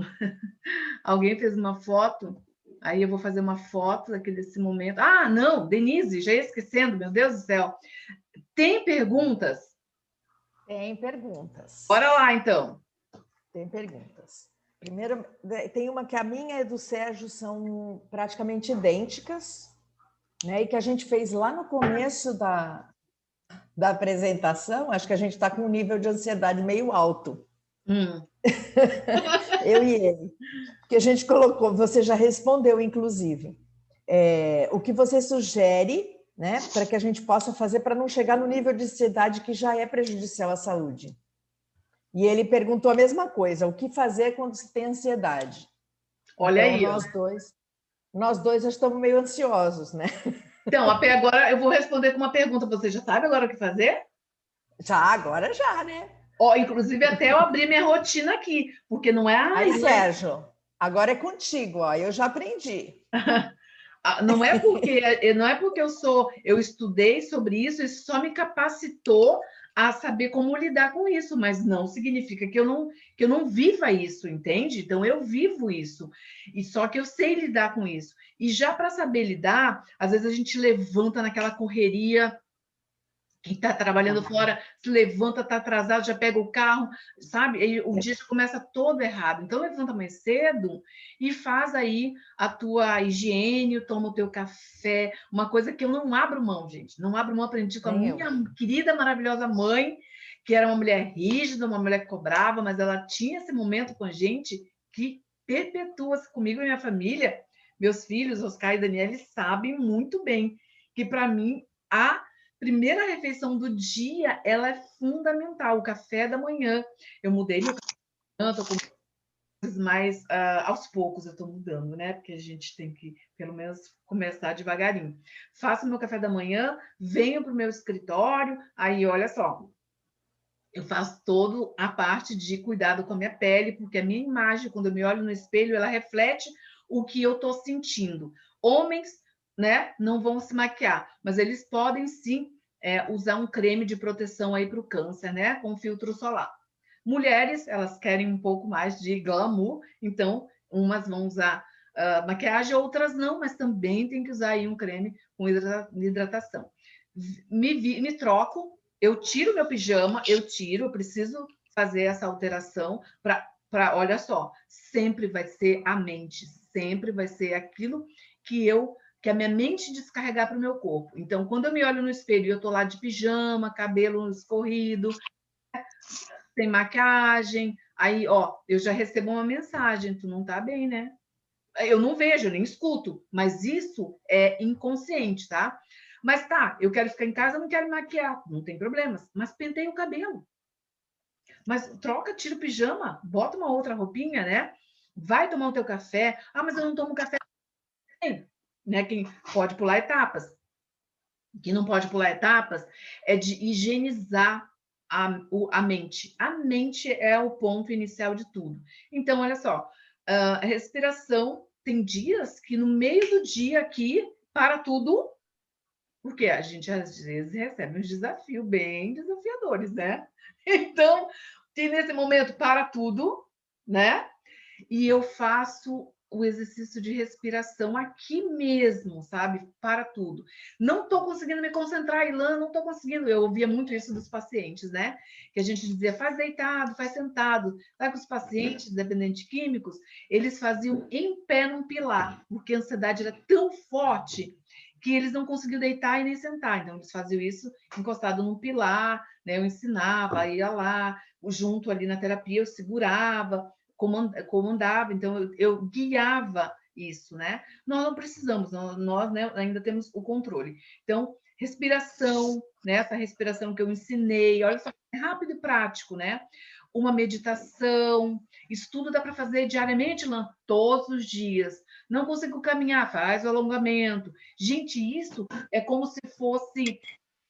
Alguém fez uma foto? Aí eu vou fazer uma foto aqui desse momento. Ah, não, Denise, já ia esquecendo, meu Deus do céu. Tem perguntas? Tem perguntas. Bora lá, então. Tem perguntas. Primeiro, tem uma que a minha e do Sérgio são praticamente idênticas, né? E que a gente fez lá no começo da apresentação. Acho que a gente está com um nível de ansiedade meio alto. Eu e ele. Porque a gente colocou, você já respondeu, inclusive, o que você sugere, né, para que a gente possa fazer para não chegar no nível de ansiedade que já é prejudicial à saúde. E ele perguntou a mesma coisa, o que fazer quando se tem ansiedade? Olha então, aí. Nós dois já estamos meio ansiosos, né? Então, agora eu vou responder com uma pergunta. Você já sabe agora o que fazer? Agora já, né? Ó, inclusive, até eu abri minha rotina aqui, porque não é... Aí, Sérgio, agora é contigo, ó, eu já aprendi. Não é porque eu estudei sobre isso só me capacitou a saber como lidar com isso, mas não significa que eu não viva isso, entende? Então eu vivo isso, e só que eu sei lidar com isso. E já para saber lidar, às vezes a gente levanta naquela correria. Quem está trabalhando fora se levanta, está atrasado, já pega o carro, sabe? E o dia já começa todo errado. Então, levanta mais cedo e faz aí a tua higiene, toma o teu café. Uma coisa que eu não abro mão, gente. Não abro mão, aprendi com a minha querida, maravilhosa mãe, que era uma mulher rígida, uma mulher que cobrava, mas ela tinha esse momento com a gente que perpetua-se comigo e minha família. Meus filhos, Oscar e Daniel, eles sabem muito bem que, para mim, a primeira refeição do dia, ela é fundamental, o café da manhã. Eu mudei meu café da manhã, estou com mais aos poucos eu estou mudando, né? Porque a gente tem que, pelo menos, começar devagarinho. Faço meu café da manhã, venho para o meu escritório, aí olha só, eu faço toda a parte de cuidado com a minha pele, porque a minha imagem, quando eu me olho no espelho, ela reflete o que eu estou sentindo. Homens, né, não vão se maquiar, mas eles podem sim usar um creme de proteção aí para o câncer, né, com filtro solar. Mulheres, elas querem um pouco mais de glamour, então umas vão usar maquiagem, outras não, mas também tem que usar aí um creme com hidratação. Me troco, eu tiro meu pijama, eu preciso fazer essa alteração olha só, sempre vai ser a mente, sempre vai ser aquilo que a minha mente descarregar para o meu corpo. Então, quando eu me olho no espelho e eu estou lá de pijama, cabelo escorrido, sem maquiagem, aí, ó, eu já recebo uma mensagem, tu não tá bem, né? Eu não vejo, eu nem escuto, mas isso é inconsciente, tá? Mas tá, eu quero ficar em casa, não quero me maquiar, não tem problemas, mas pentei o cabelo. Mas troca, tira o pijama, bota uma outra roupinha, né? Vai tomar o teu café. Ah, mas eu não tomo café. Né? Quem pode pular etapas. Quem não pode pular etapas é de higienizar a mente. A mente é o ponto inicial de tudo. Então, olha só, a respiração, tem dias que no meio do dia aqui, para tudo, porque a gente às vezes recebe uns desafios bem desafiadores, né? Então, tem nesse momento para tudo, né? E eu faço o exercício de respiração aqui mesmo, sabe? Para tudo. Não estou conseguindo me concentrar, Ilan, não estou conseguindo. Eu ouvia muito isso dos pacientes, né? Que a gente dizia, faz deitado, faz sentado. Sabe que os pacientes, dependentes de químicos, eles faziam em pé num pilar, porque a ansiedade era tão forte que eles não conseguiam deitar e nem sentar. Então, eles faziam isso encostado num pilar, né? Eu ensinava, ia lá, junto ali na terapia, eu segurava, comandava, então eu guiava isso, né? Nós não precisamos, nós né, ainda temos o controle. Então, respiração, né? Essa respiração que eu ensinei, olha só, é rápido e prático, né? Uma meditação, isso tudo dá para fazer diariamente, Lan, todos os dias. Não consigo caminhar, faz o alongamento. Gente, isso é como se fosse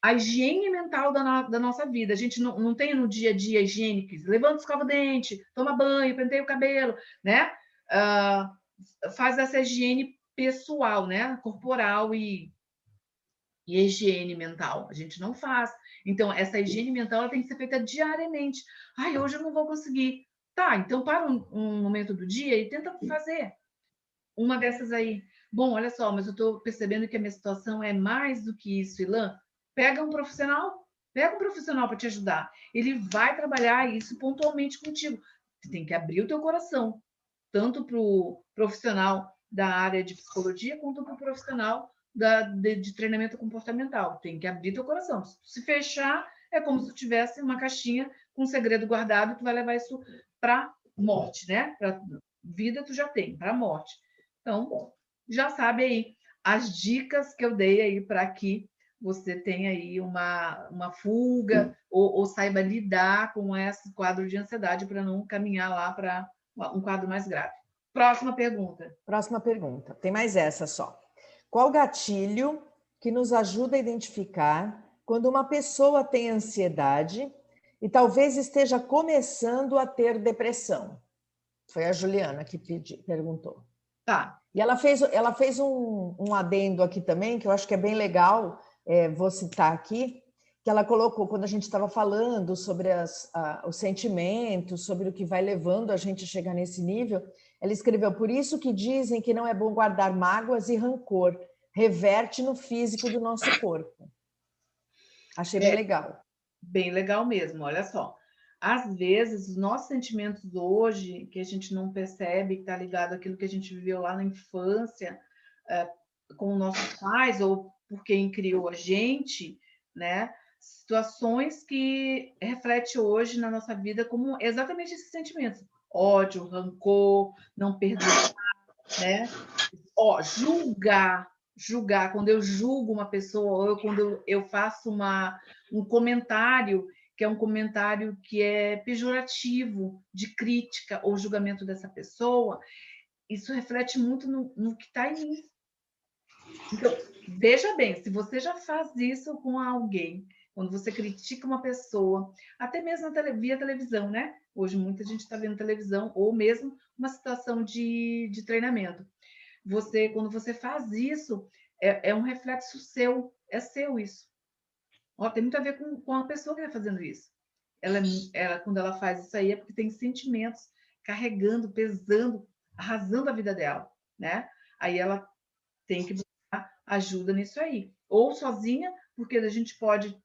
a higiene mental da nossa vida. A gente não tem no dia a dia higiene, levanta, escova o dente, toma banho, penteia o cabelo, né? Faz essa higiene pessoal, né? Corporal e higiene mental. A gente não faz. Então, essa higiene mental ela tem que ser feita diariamente. Ai, hoje eu não vou conseguir. Tá, então para um momento do dia e tenta fazer uma dessas aí. Bom, olha só, mas eu estou percebendo que a minha situação é mais do que isso, Ilan. Pega um profissional para te ajudar. Ele vai trabalhar isso pontualmente contigo. Você tem que abrir o teu coração, tanto para o profissional da área de psicologia, quanto para o profissional de treinamento comportamental. Tem que abrir teu coração. Se fechar, é como se tu tivesse uma caixinha com um segredo guardado e tu vai levar isso para morte, né? Para vida tu já tem, para morte. Então, já sabe aí as dicas que eu dei aí para que você tenha aí uma fuga ou saiba lidar com esse quadro de ansiedade para não caminhar lá para um quadro mais grave. Próxima pergunta. Próxima pergunta. Tem mais essa só. Qual gatilho que nos ajuda a identificar quando uma pessoa tem ansiedade e talvez esteja começando a ter depressão? Foi a Juliana que perguntou. Tá. E ela fez um adendo aqui também, que eu acho que é bem legal, vou citar aqui, que ela colocou quando a gente estava falando sobre os sentimentos, sobre o que vai levando a gente a chegar nesse nível. Ela escreveu: por isso que dizem que não é bom guardar mágoas e rancor, reverte no físico do nosso corpo. Achei bem legal. Bem legal mesmo, olha só. Às vezes, os nossos sentimentos hoje, que a gente não percebe, que está ligado àquilo que a gente viveu lá na infância, com nossos pais, ou por quem criou a gente, né? Situações que refletem hoje na nossa vida como exatamente esses sentimentos. Ódio, rancor, não perdoar, né? Julgar, quando eu julgo uma pessoa, ou quando eu faço um comentário, que é um comentário que é pejorativo, de crítica ou julgamento dessa pessoa, isso reflete muito no que está em mim. Então, veja bem, se você já faz isso com alguém, quando você critica uma pessoa, até mesmo via televisão, né? Hoje muita gente está vendo televisão, ou mesmo uma situação de treinamento. Quando você faz isso, é um reflexo seu, é seu isso. Ó, tem muito a ver com a pessoa que está fazendo isso. Quando ela faz isso aí, é porque tem sentimentos carregando, pesando, arrasando a vida dela, né? Aí ela tem que buscar ajuda nisso aí. Ou sozinha, porque a gente pode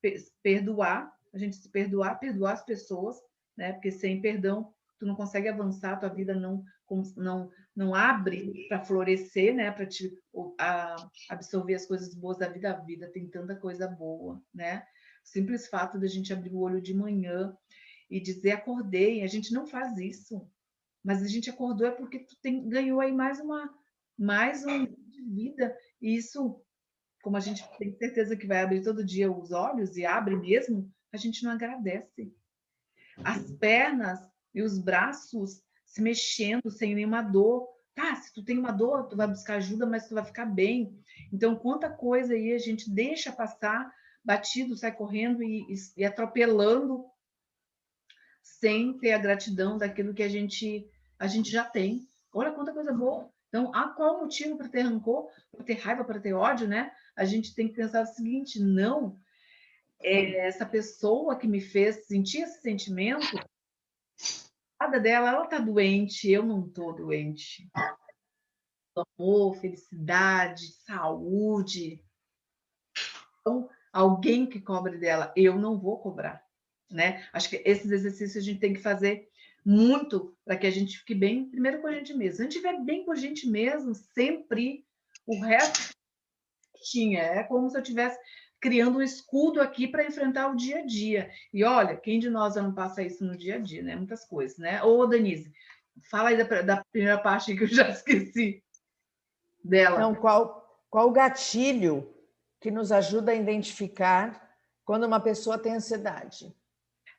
perdoar, a gente se perdoar as pessoas, né? Porque sem perdão, tu não consegue avançar, tua vida não abre para florescer, né? Para te absorver as coisas boas da vida. A vida tem tanta coisa boa, né? O simples fato da gente abrir o olho de manhã e dizer acordei, a gente não faz isso. Mas a gente acordou é porque ganhou aí mais um de vida. E isso, como a gente tem certeza que vai abrir todo dia os olhos, e abre mesmo, a gente não agradece. As pernas e os braços se mexendo sem nenhuma dor. Tá, se tu tem uma dor, tu vai buscar ajuda, mas tu vai ficar bem. Então, quanta coisa aí a gente deixa passar, batido, sai correndo e atropelando, sem ter a gratidão daquilo que a gente já tem. Olha quanta coisa boa. Então, há qual motivo para ter rancor, para ter raiva, para ter ódio, né? A gente tem que pensar o seguinte: não, essa pessoa que me fez sentir esse sentimento, nada dela, ela está doente, eu não estou doente. Amor, felicidade, saúde. Então, alguém que cobre dela, eu não vou cobrar, né? Acho que esses exercícios a gente tem que fazer muito para que a gente fique bem, primeiro com a gente mesmo. Se a gente estiver bem com a gente mesmo, sempre o resto tinha. É como se eu estivesse criando um escudo aqui para enfrentar o dia a dia. E olha, quem de nós não passa isso no dia a dia, né? Muitas coisas, né? Ô, Denise, fala aí da primeira parte que eu já esqueci dela. Então, qual o gatilho que nos ajuda a identificar quando uma pessoa tem ansiedade?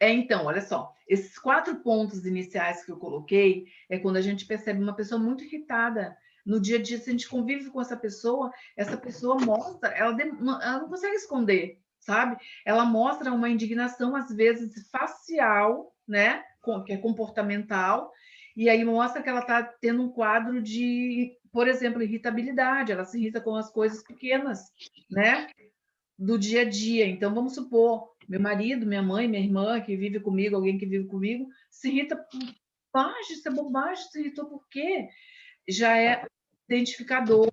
Então, olha só, esses 4 pontos iniciais que eu coloquei é quando a gente percebe uma pessoa muito irritada. No dia a dia, se a gente convive com essa pessoa mostra, ela não consegue esconder, sabe? Ela mostra uma indignação, às vezes, facial, né? Que é comportamental, e aí mostra que ela está tendo um quadro de, por exemplo, irritabilidade, ela se irrita com as coisas pequenas, né? Do dia a dia. Então, vamos supor, meu marido, minha mãe, minha irmã, que vive comigo, alguém que vive comigo, se irrita por bobagem, isso é bobagem, se irritou por quê? Já é identificador.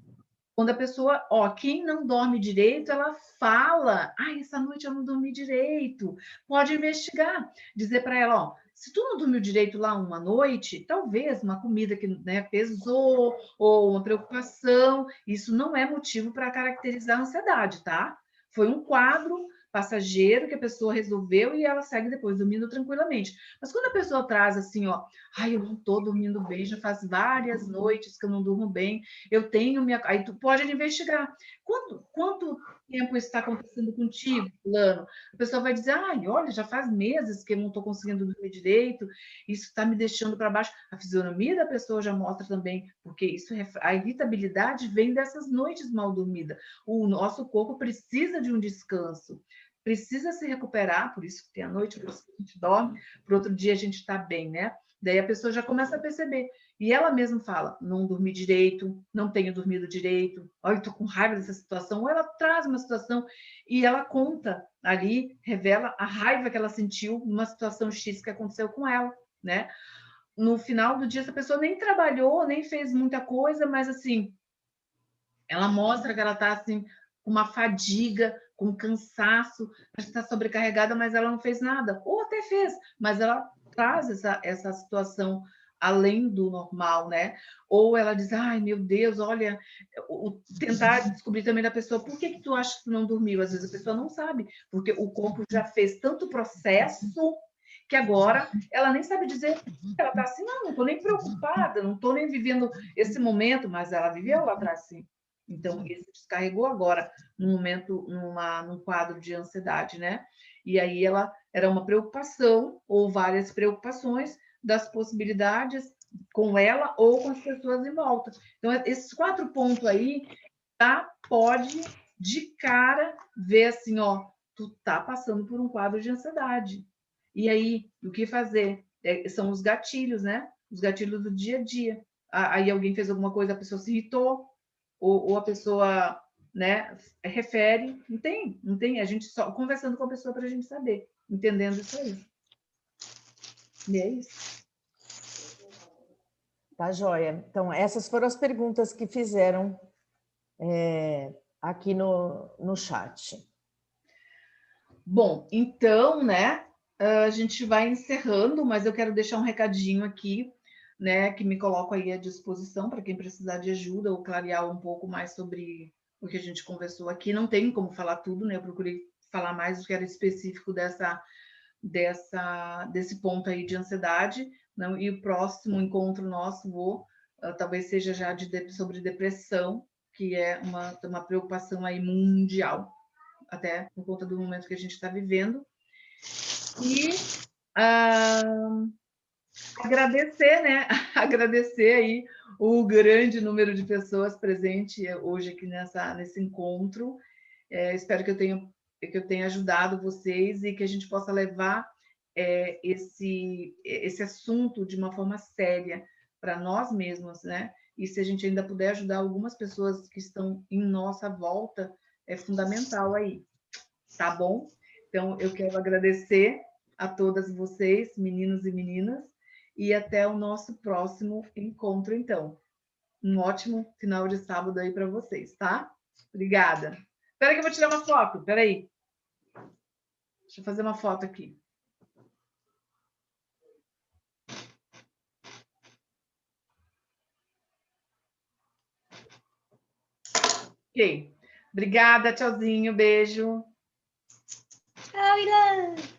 Quando a pessoa, quem não dorme direito, ela fala, essa noite eu não dormi direito. Pode investigar, dizer para ela, se tu não dormiu direito lá uma noite, talvez uma comida que, né, pesou, ou uma preocupação, isso não é motivo para caracterizar a ansiedade, tá? Foi um quadro passageiro que a pessoa resolveu e ela segue depois dormindo tranquilamente. Mas quando a pessoa traz assim, eu não estou dormindo bem, já faz várias noites que eu não durmo bem, eu tenho minha. Aí tu pode investigar. Quanto tempo isso está acontecendo contigo, fulano? A pessoa vai dizer, olha, já faz meses que eu não estou conseguindo dormir direito, isso está me deixando para baixo. A fisionomia da pessoa já mostra também, porque a irritabilidade vem dessas noites mal dormidas. O nosso corpo precisa de um descanso, precisa se recuperar, por isso que tem a noite, por isso que a gente dorme, para outro dia a gente está bem, né? Daí a pessoa já começa a perceber. E ela mesma fala, não dormi direito, não tenho dormido direito, olha, estou com raiva dessa situação. Ou ela traz uma situação e ela conta ali, revela a raiva que ela sentiu numa situação X que aconteceu com ela, né? No final do dia, essa pessoa nem trabalhou, nem fez muita coisa, mas assim, ela mostra que ela está assim, com uma fadiga, com cansaço, está sobrecarregada, mas ela não fez nada. Ou até fez, mas ela traz essa situação além do normal, né? Ou ela diz, ai, meu Deus, olha, tentar descobrir também da pessoa, por que tu acha que tu não dormiu? Às vezes a pessoa não sabe, porque o corpo já fez tanto processo que agora ela nem sabe dizer, ela tá assim, não tô nem preocupada, não tô nem vivendo esse momento, mas ela viveu lá atrás, sim. Então, ele se descarregou agora, num momento, num quadro de ansiedade, né? E aí ela era uma preocupação, ou várias preocupações, das possibilidades com ela ou com as pessoas em volta. Então, esses 4 pontos aí, tá? Pode, de cara, ver assim, ó, tu tá passando por um quadro de ansiedade. E aí, o que fazer? São os gatilhos, né? Os gatilhos do dia a dia. Aí alguém fez alguma coisa, a pessoa se irritou, ou a pessoa, né, refere. Não tem, a gente só conversando com a pessoa para a gente saber, entendendo isso aí. E é isso. Tá, joia. Então, essas foram as perguntas que fizeram aqui no chat. Bom, então, né, a gente vai encerrando, mas eu quero deixar um recadinho aqui, né, que me coloco aí à disposição para quem precisar de ajuda ou clarear um pouco mais sobre o que a gente conversou aqui. Não tem como falar tudo, né? Eu procurei falar mais do que era específico desse ponto aí de ansiedade, não? E o próximo encontro nosso talvez seja já sobre depressão, que é uma preocupação aí mundial, até por conta do momento que a gente está vivendo. E agradecer, né? Agradecer aí o grande número de pessoas presentes hoje aqui nesse encontro. Espero que eu tenha ajudado vocês e que a gente possa levar esse assunto de uma forma séria para nós mesmos, né? E se a gente ainda puder ajudar algumas pessoas que estão em nossa volta, é fundamental aí, tá bom? Então, eu quero agradecer a todas vocês, meninos e meninas, e até o nosso próximo encontro, então. Um ótimo final de sábado aí para vocês, tá? Obrigada. Espera que eu vou tirar uma foto, espera aí. Deixa eu fazer uma foto aqui. Ok. Obrigada, tchauzinho, beijo. Tchau, Ilan.